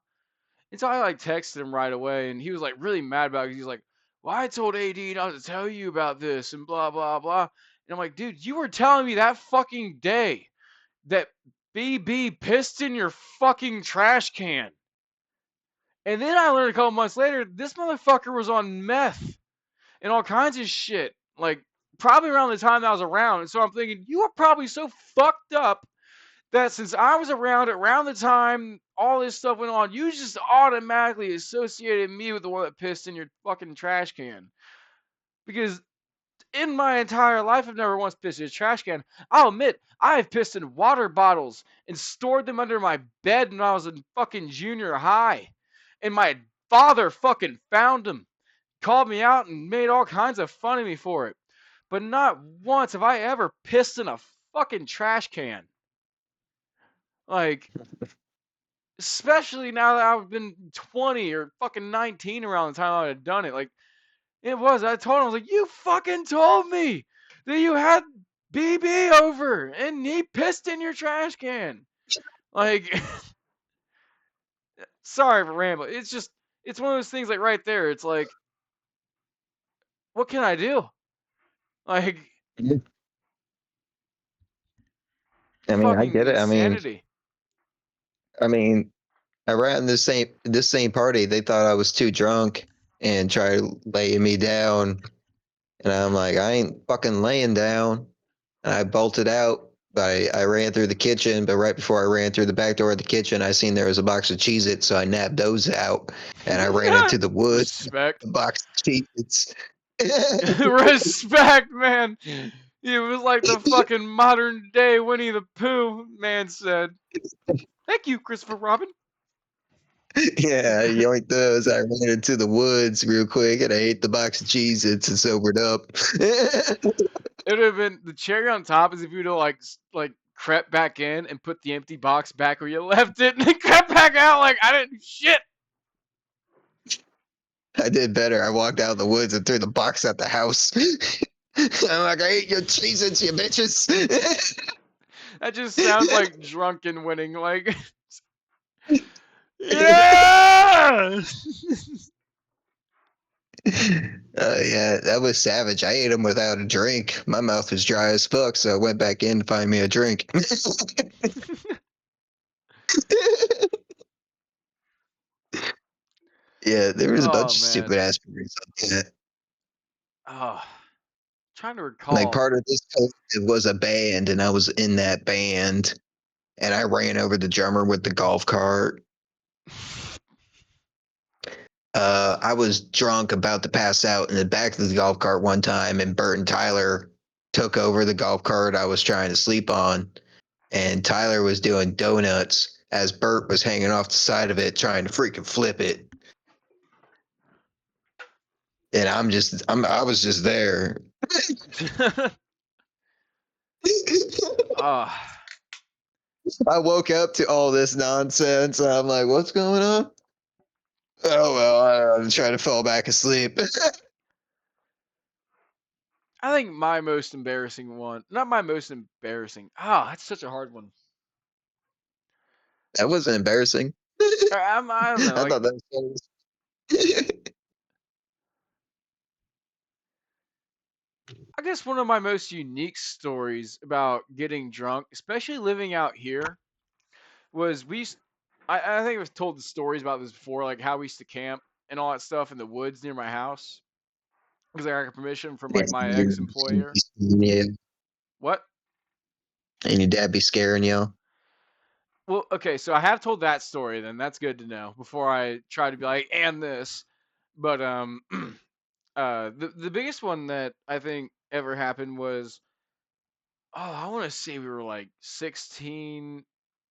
And so I like texted him right away, and he was like really mad about it. He's like, "Well, I told AD not to tell you about this and blah blah blah." And I'm like, "Dude, you were telling me that fucking day that BB pissed in your fucking trash can." And then I learned a couple months later this motherfucker was on meth and all kinds of shit. Like probably around the time that I was around. And so I'm thinking, you were probably so fucked up that since I was around the time all this stuff went on, you just automatically associated me with the one that pissed in your fucking trash can. Because in my entire life, I've never once pissed in a trash can. I'll admit, I have pissed in water bottles and stored them under my bed when I was in fucking junior high. And my father fucking found them, called me out, and made all kinds of fun of me for it. But not once have I ever pissed in a fucking trash can. Like, especially now that I've been 20 or fucking 19 around the time I had done it. Like, it was. I told him, I was like, you fucking told me that you had BB over and he pissed in your trash can. Like, sorry for rambling. It's just, it's one of those things like right there. It's like, what can I do? Like, I mean, I fucking get it. insanity. I mean, around this same party, they thought I was too drunk and tried laying me down, and I'm like, I ain't fucking laying down. And I bolted out. I ran through the kitchen, but right before I ran through the back door of the kitchen, I seen there was a box of Cheez-Its, so I nabbed those out, and I ran into the woods, Respect. the box of Cheez-Its. Respect, man. It was like the fucking modern day Winnie the Pooh man said. Thank you, Christopher Robin. Yeah, I yoinked those. I ran into the woods real quick, and I ate the box of Cheez-Its and sobered up. It would have been the cherry on top is if you'd have like crept back in and put the empty box back where you left it and then crept back out like I didn't do shit. I did better. I walked out of the woods and threw the box at the house. I'm like, I ate your Cheez-Its, you bitches. That just sounds like drunken winning. Like, yeah. Yeah, that was savage. I ate them without a drink. My mouth was dry as fuck, so I went back in to find me a drink. Yeah, there was a Oh bunch of man. stupid ass movies like that. Oh, trying to Like recall. part of this post it was a band, and I was in that band, and I ran over the drummer with the golf cart. I was drunk, about to pass out in the back of the golf cart one time, and Bert and Tyler took over the golf cart I was trying to sleep on, and Tyler was doing donuts as Bert was hanging off the side of it trying to freaking flip it. And I was just there. Oh, I woke up to all this nonsense. And I'm like, what's going on? Oh well, I'm trying to fall back asleep. I think my most embarrassing one, not my most embarrassing. Ah, that's such a hard one. That wasn't embarrassing. I don't know. I Like, thought that was I guess one of my most unique stories about getting drunk, especially living out here, was I think I've told the stories about this before, like how we used to camp and all that stuff in the woods near my house because I got permission from like my ex employer. yeah. What? And your dad be scaring you. Well, okay, so I have told that story. Then that's good to know before I try to be like and this, but the biggest one that I think ever happened was I want to say we were like 16,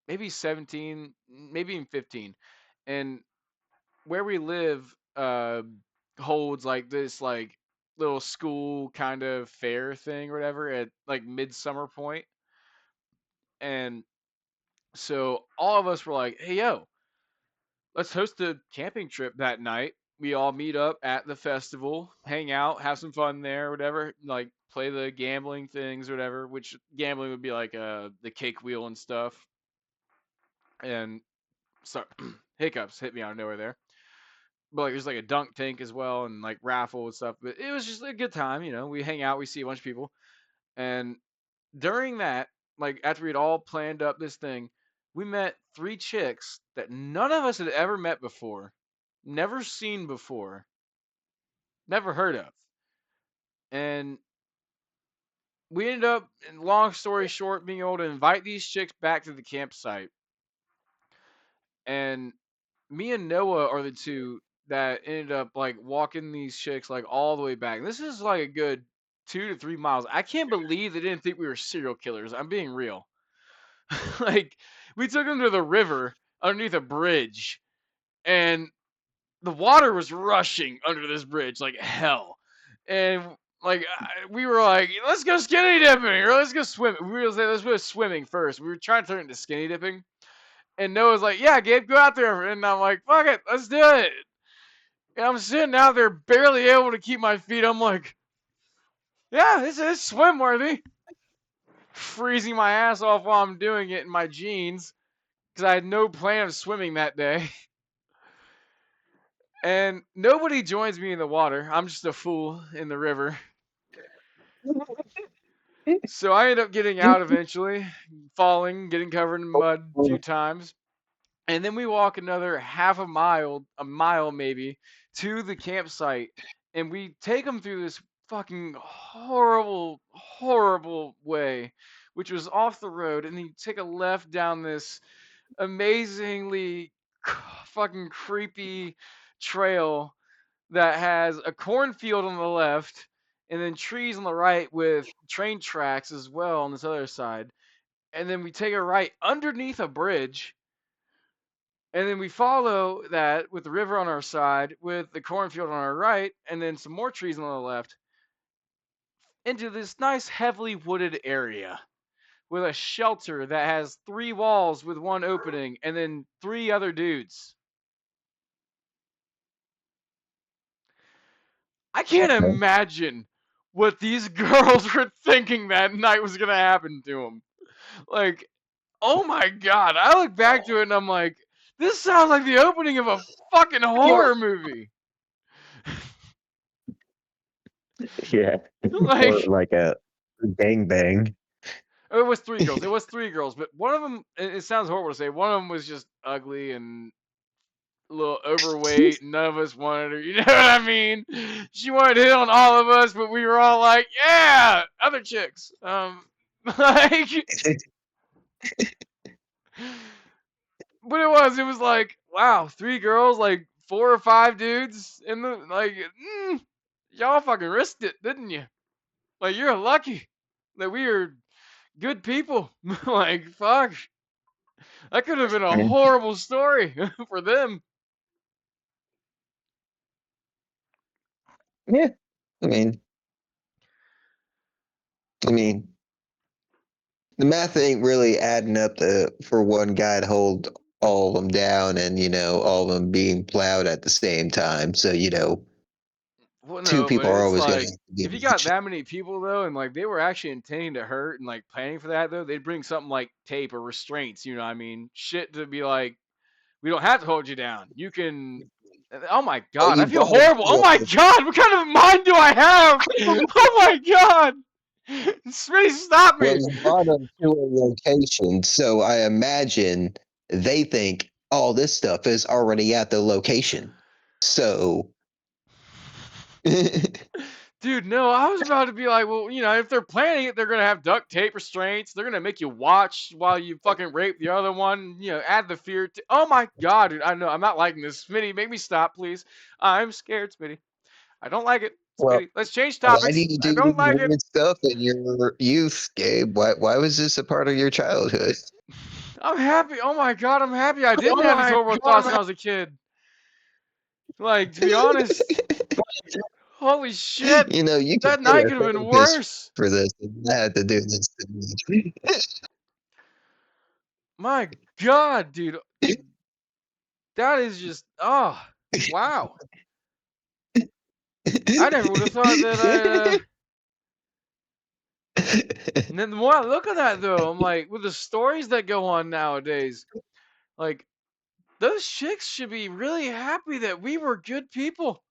maybe 17, maybe even 15, and where we live holds like this like little school kind of fair thing or whatever at like midsummer point, and so all of us were like, hey yo, let's host a camping trip that night. We all meet up at the festival, hang out, have some fun there, whatever. Like play the gambling things, or whatever. Which gambling would be like the cake wheel and stuff. And sorry, hiccups hit me out of nowhere there. But like there's like a dunk tank as well, and like raffle and stuff. But it was just a good time, you know. We hang out, we see a bunch of people, and during that, like after we'd all planned up this thing, we met three chicks that none of us had ever met before, never seen before, never heard of. And we ended up, long story short, being able to invite these chicks back to the campsite. And me and Noah are the two that ended up like walking these chicks like all the way back. This is like a good 2 to 3 miles. I can't believe they didn't think we were serial killers. I'm being real. Like we took them to the river underneath a bridge, and the water was rushing under this bridge like hell. And like we were like, let's go skinny dipping or let's go swimming. We were like, let's go swimming first. We were trying to turn it into skinny dipping. And Noah's like, yeah, Gabe, go out there. And I'm like, fuck it, let's do it. And I'm sitting out there barely able to keep my feet. I'm like, yeah, this is swim worthy. Freezing my ass off while I'm doing it in my jeans because I had no plan of swimming that day. And nobody joins me in the water. I'm just a fool in the river. So I end up getting out eventually, falling, getting covered in mud a few times. And then we walk another half a mile maybe, to the campsite. And we take them through this fucking horrible, horrible way, which was off the road. And then you take a left down this amazingly fucking creepy trail that has a cornfield on the left and then trees on the right with train tracks as well on this other side. And then we take a right underneath a bridge. And then we follow that with the river on our side, with the cornfield on our right, and then some more trees on the left, into this nice, heavily wooded area with a shelter that has three walls with one opening, and then three other dudes. I can't imagine what these girls were thinking that night was gonna happen to them. Like, oh my god! I look back to it and I'm like, this sounds like the opening of a fucking horror movie. Yeah. Or Like, like a gangbang. it was three girls. It was three girls, but one of them. It sounds horrible to say. One of them was just ugly and a little overweight. None of us wanted her. You know what I mean? She wanted to hit on all of us, but we were all like, yeah, other chicks. Like, but it was like, wow, three girls, like four or five dudes in the like, y'all fucking risked it, didn't you? Like, you're lucky that we are good people. Like, fuck, that could have been a horrible story for them. Yeah, I mean, I mean, the math ain't really adding up for one guy to hold all of them down, and all of them being plowed at the same time. So Well, two no, but people are it's always going to like have to be a if you got match. that many people though, and like they were actually intending to hurt and like planning for that though, they'd bring something like tape or restraints. You know what I mean? Shit to be like, we don't have to hold you down. You can. Oh my Well, god, I you feel brought them horrible. Oh my god, what kind of mind do I have? Oh my god, Smitty, stop well, me. you brought them to a location, so I imagine they think all this stuff is already at the location. So, Dude, no, I was about to be like, well, if they're planning it, they're gonna have duct tape restraints. They're gonna make you watch while you fucking rape the other one. Add the fear. Oh my god, dude, I know I'm not liking this. Smitty, make me stop, please. I'm scared, Smitty. I don't like it, well, Smitty. Let's change why do topics. you I do don't these like it. weird stuff in your youth, Gabe? Why was this a part of your childhood? I'm happy. Oh my god, I'm happy I didn't Oh have these my horrible thoughts when God, I was a kid. Like, to be honest, holy shit, you could that pay night a could have been therapist worse. for this. And I had to do this to me. My god, dude, that is just, oh, wow. I never would have thought that and then the more I look at that though, I'm like, with the stories that go on nowadays, like, those chicks should be really happy that we were good people.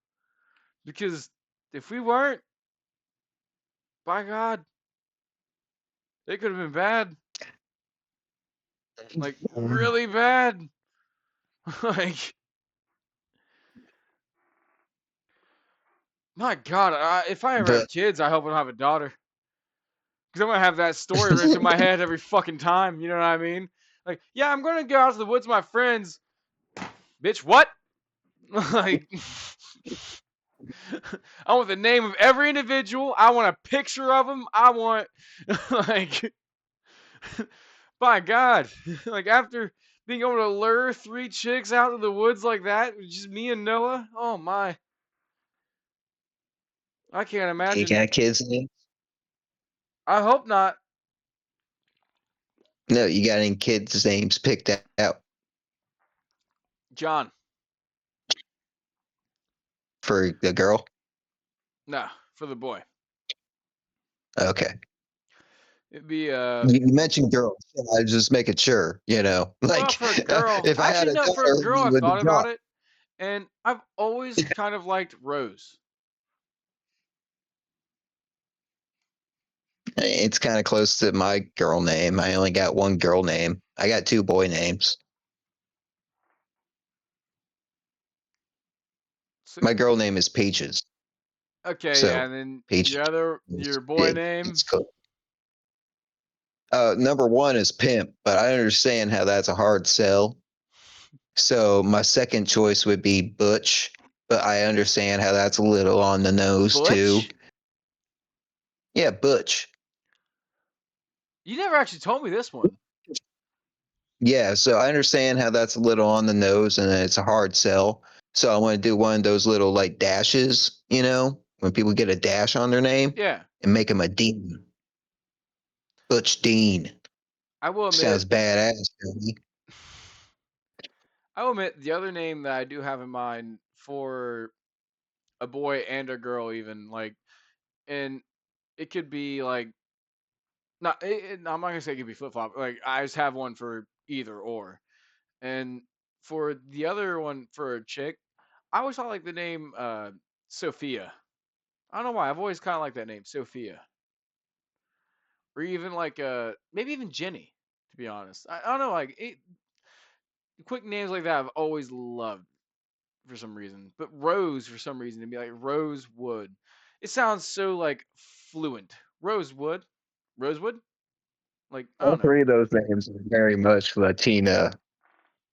Because if we weren't, by God, they could have been bad. Like, really bad. Like, my God, if I ever have But kids, I hope I don't have a daughter. Because I'm going to have that story ripped in my head every fucking time. You know what I mean? Like, yeah, I'm going to go out to the woods with my friends. Bitch, what? Like, I want the name of every individual. I want a picture of them. I want, like, by God, like after being able to lure three chicks out of the woods like that, just me and Noah. Oh my, I can't you imagine. got kids names? I hope not, No, you got any kids' names picked out John. for the girl? No, for the boy. Okay. It'd be You mentioned girls. So I was just making sure, well, like for a girl. if I had Actually, a no, for a daughter, girl, you I've would be thought John. about it, and I've always kind of liked Rose. It's kind of close to my girl name. I only got one girl name. I got two boy names. So, My girl name is Peaches. okay, yeah, So and then Peaches is your boy big. name. It's cool. Number one is pimp, but I understand how that's a hard sell. So my second choice would be Butch, but I understand how that's a little on the nose too. Butch. Yeah, Butch. You never actually told me this one. Yeah, so I understand how that's a little on the nose and it's a hard sell. So I want to do one of those little like dashes, when people get a dash on their name Yeah, and make them a Dean. Butch Dean. I will admit. Sounds badass, doesn't I will admit the other name that I do have in mind for a boy and a girl, even like, and it could be like, not. I'm not gonna say it could be flip flop. Like, I just have one for either or, and for the other one for a chick, I always thought like the name Sophia. I don't know why. I've always kind of liked that name, Sophia, or even like maybe even Jenny. To be honest, I don't know. Like quick names like that, I've always loved. for some reason, but rose for some reason to be like rosewood. It sounds so like fluent. Rosewood, rosewood. Like I All don't know. three of those names are very much Latina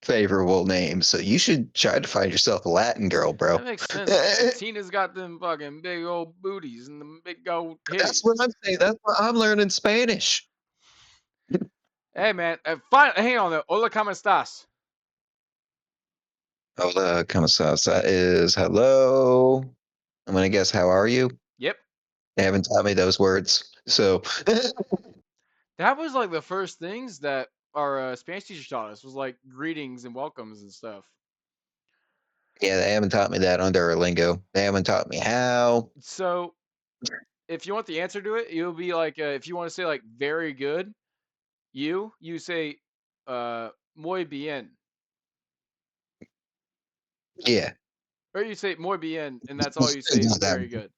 favorable names, so you should try to find yourself a Latin girl, That bro. makes sense. That's Tina's got them fucking big old booties and the big old what titties. I'm saying. That's why I'm learning Spanish. Hey man, fine. Hang on though. Hola, cómo estás? Hola, ¿cómo estás? That is hello. I'm gonna guess, how are you? Yep. They haven't taught me those words, so That was like the first things that our Spanish teacher taught us was like greetings and welcomes and stuff. yeah, they haven't taught me that under lingo. They haven't taught me how. So if you want the answer to it, it'll be like if you want to say like very good, you say muy bien, Yeah, or you say muy bien, and that's all you say is not that very one. good.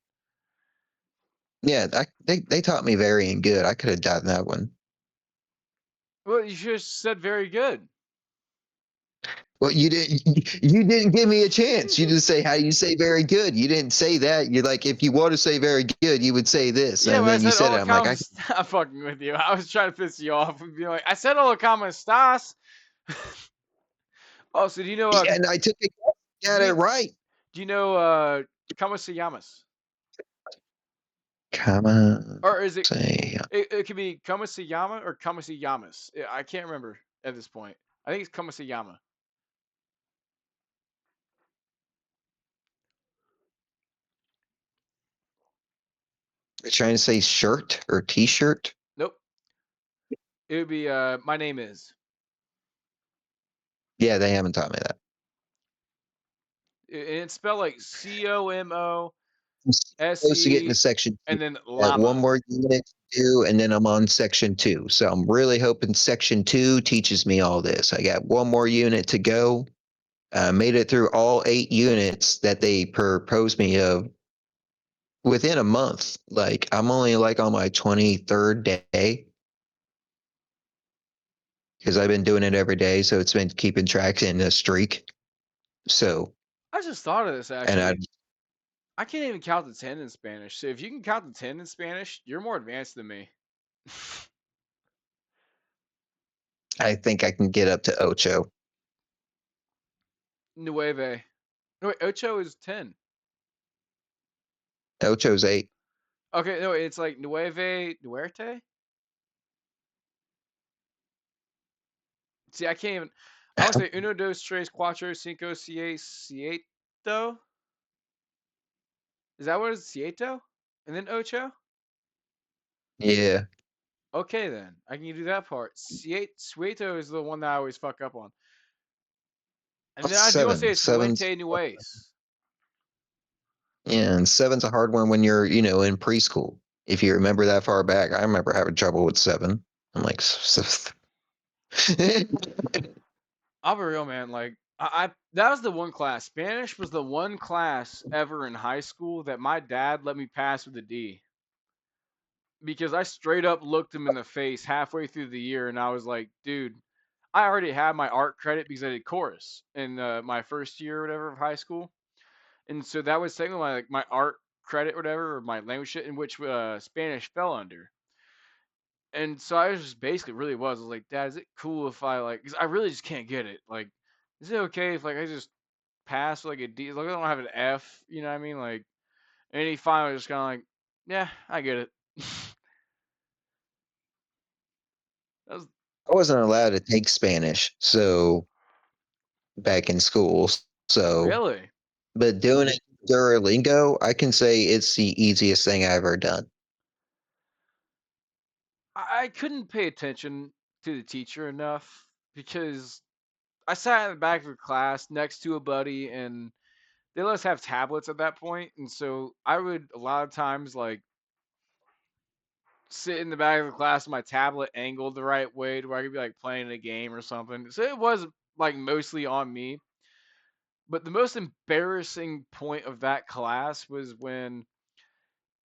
Yeah, they taught me very and good. I could have done that one. Well, you should have said very good. Well, you didn't. You didn't give me a chance. You just say, "How do you say very good?" You didn't say that. You're like, if you want to say very good, you would say this, Yeah, and when I then you said said it. hola, I'm like, cómo I'm fucking with you. I was trying to piss you off and be like, I said hola, cómo estás? Oh, so do you know yeah, and I took it. do Got it you right. do you know cómo se llamas? Come on, Or is it say. it could be cómo se llama or cómo se llamas? I can't remember at this point. I think it's cómo se llama. You're trying to say shirt or t-shirt? Nope. It would be my name is. Yeah, they haven't taught me that. And it's spelled like COMO I'm supposed to get into SE section two. and then I have one llama. more unit to do, and then I'm on section two. So I'm really hoping section two teaches me all this. I got one more unit to go. I made it through all 8 units that they proposed me of within a month. Like I'm only like on my 23rd day because I've been doing it every day. So it's been keeping track in a streak. So, I just thought of this and actually. I can't even count to 10 in Spanish. So if you can count to 10 in Spanish, you're more advanced than me. I think I can get up to ocho. Nueve. No, wait, ocho is 10. Ocho's 8. Okay, no, it's like nueve, nuerte. See, I can't even. I want to say uno, dos, tres, cuatro, cinco, seis, siete. Is that what it's siete? And then ocho? Yeah, Okay, then. I can do that part. Sueto is the one that I always fuck up on. And then what's I do want to say seven? it's Seven's nuente nuez. yeah, and seven's a hard one when you're, in preschool. If you remember that far back, I remember having trouble with seven. I'm like, I'll be real, man. Like, I that was the one class. Spanish was the one class ever in high school that my dad let me pass with a D. Because I straight up looked him in the face halfway through the year and I was like, dude, I already had my art credit because I did chorus in my first year or whatever of high school. And so that was technically my art credit, whatever, or my language shit in which Spanish fell under. And so I was just basically really was. I was like, Dad, is it cool if I like? Because I really just can't get it. Like, is it okay if like I just pass with, like a D? Like I don't have an F. You know what I mean? Like, and he finally was just kind of like, yeah, I get it. That was I wasn't allowed to take Spanish, so back in school. So, really. but doing it Duolingo, I can say it's the easiest thing I've ever done. I couldn't pay attention to the teacher enough because I sat in the back of the class next to a buddy and they let us have tablets at that point, and so I would a lot of times like sit in the back of the class with my tablet angled the right way to where I could be like playing a game or something. So it was like mostly on me. But the most embarrassing point of that class was when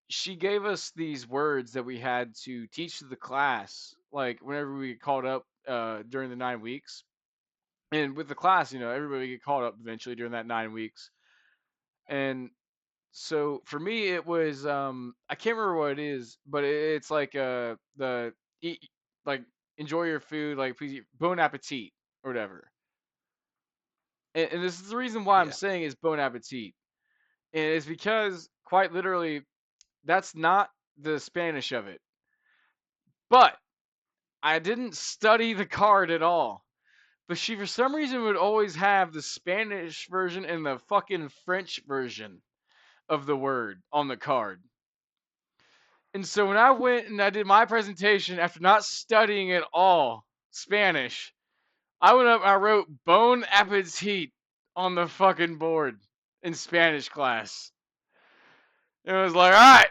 she gave us these words that we had to teach to the class, like whenever we called up during the 9 weeks. And with the class, everybody get called up eventually during that 9 weeks. And so for me, it was I can't remember what it is, but it's like the eat like enjoy your food, like please bon appetit or whatever. And this is the reason why I'm Yeah. saying is bon appetit, and it's because quite literally that's not the Spanish of it. But I didn't study the card at all. But she, for some reason, would always have the Spanish version and the fucking French version of the word on the card. And so when I went and I did my presentation after not studying at all Spanish, I went up and I wrote Bon Appetit on the fucking board in Spanish class. And it was like, alright,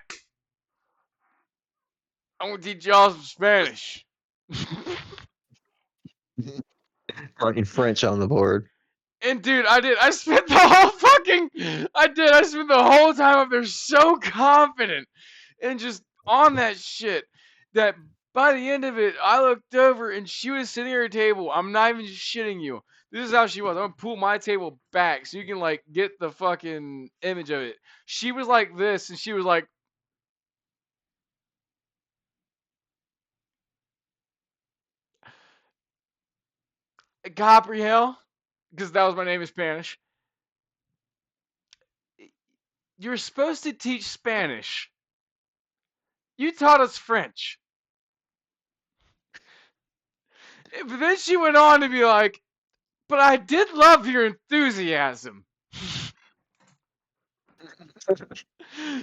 I'm gonna teach y'all some Spanish. Writing French on the board. And dude, I did. I spent the whole fucking. I did. I spent the whole time up there so confident and just on that shit that by the end of it, I looked over and she was sitting at her table. I'm not even shitting you. This is how she was. I'm gonna pull my table back so you can like get the fucking image of it. She was like this, and she was like, Gabrielle, because that was my name in Spanish. You're supposed to teach Spanish. You taught us French. But then she went on to be like, but I did love your enthusiasm.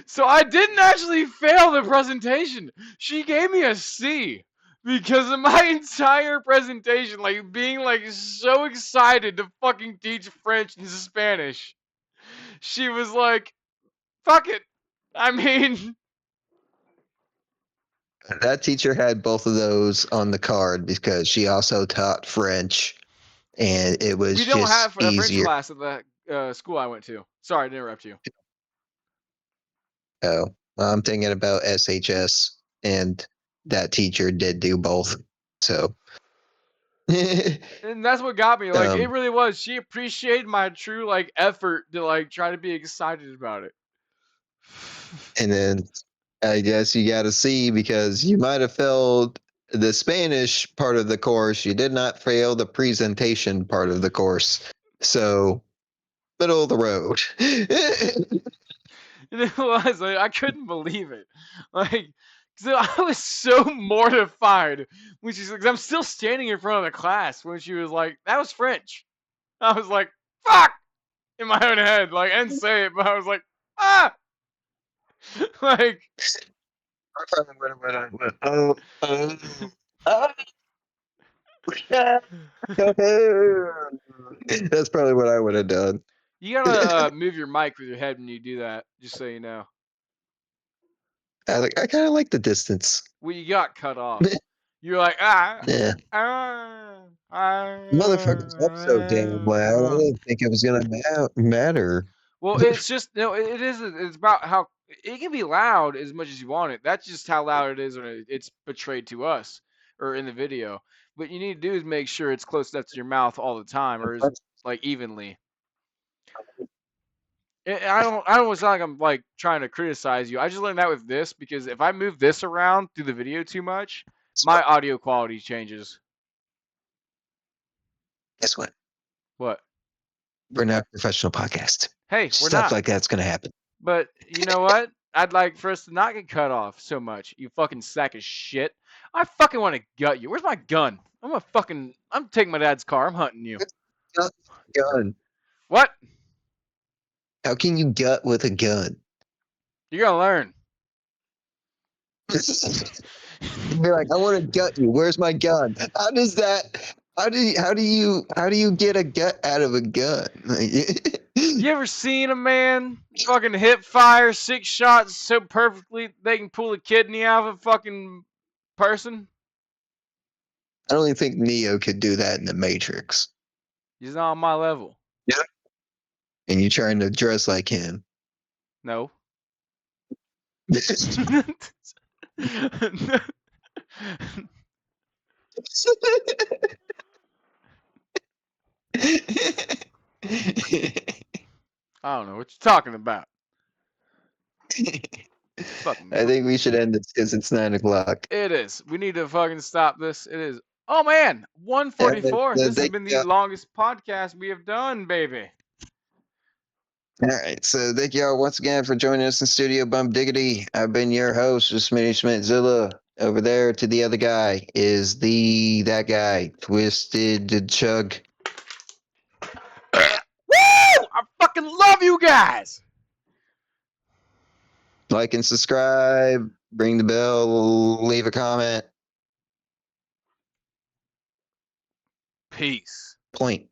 So I didn't actually fail the presentation. She gave me a C because of my entire presentation, like being like so excited to fucking teach French and Spanish. She was like, fuck it. I mean, That teacher had both of those on the card because she also taught French, and it was we don't just have a French easier. class at the school I went to. Sorry to interrupt you. Oh, I'm thinking about SHS, and that teacher did do both. So, And that's what got me. Like, it um, really was. She appreciated my true like effort to like try to be excited about it. and then I guess you got to see because you might have failed the Spanish part of the course. You did not fail the presentation part of the course. So, middle of the road. And it was like I couldn't believe it. Like, so I was so mortified when she's like, I'm still standing in front of the class when she was like, "That was French." I was like, "Fuck!" in my own head, like, and say it, but I was like, "Ah!" like, I probably would have went, oh, oh, oh. That's probably what I would have done. you gotta move your mic with your head when you do that, just so you know. I kind of like the distance. Well, you got cut off. You're like, ah, Yeah. ah, Motherfucker's up so damn loud. I ah. didn't think it was gonna matter. Well, it's just no. It is. It's about how it can be loud as much as you want it. That's just how loud it is when it's portrayed to us or in the video. What you need to do is make sure it's close enough to your mouth all the time, or is like evenly. I don't sound like I'm like trying to criticize you. I just learned that with this because if I move this around through the video too much, So, my audio quality changes. guess what? What? We're not a professional podcast. Hey, we're Stuff not. like that's gonna happen. But you know what? I'd like for us to not get cut off so much. You fucking sack of shit. I fucking want to gut you. Where's my gun? I'm taking my dad's car. I'm hunting you. Gun. What? How can you gut with a gun? You're gonna learn. Be like, I want to gut you. Where's my gun? How does that? How do you get a gut out of a gun? You ever seen a man fucking hip fire 6 shots so perfectly they can pull a kidney out of a fucking person? I don't even think Neo could do that in the Matrix. He's not on my level. Yeah. And you're trying to dress like him. No. I don't know what you're talking about. Fucking. I think we should end this because it's 9 o'clock. It is. We need to fucking stop this. It is. Oh man, All right, 144. so This has thank been the you. longest podcast we have done, baby. All right, so thank y'all once again for joining us in Studio Bump Diggity. I've been your host, Smitty Schmittzilla. Over there to the other guy is that guy, Twisted Chug. Woo! I fucking love you guys. Like and subscribe, ring the bell, leave a comment. Peace. Point.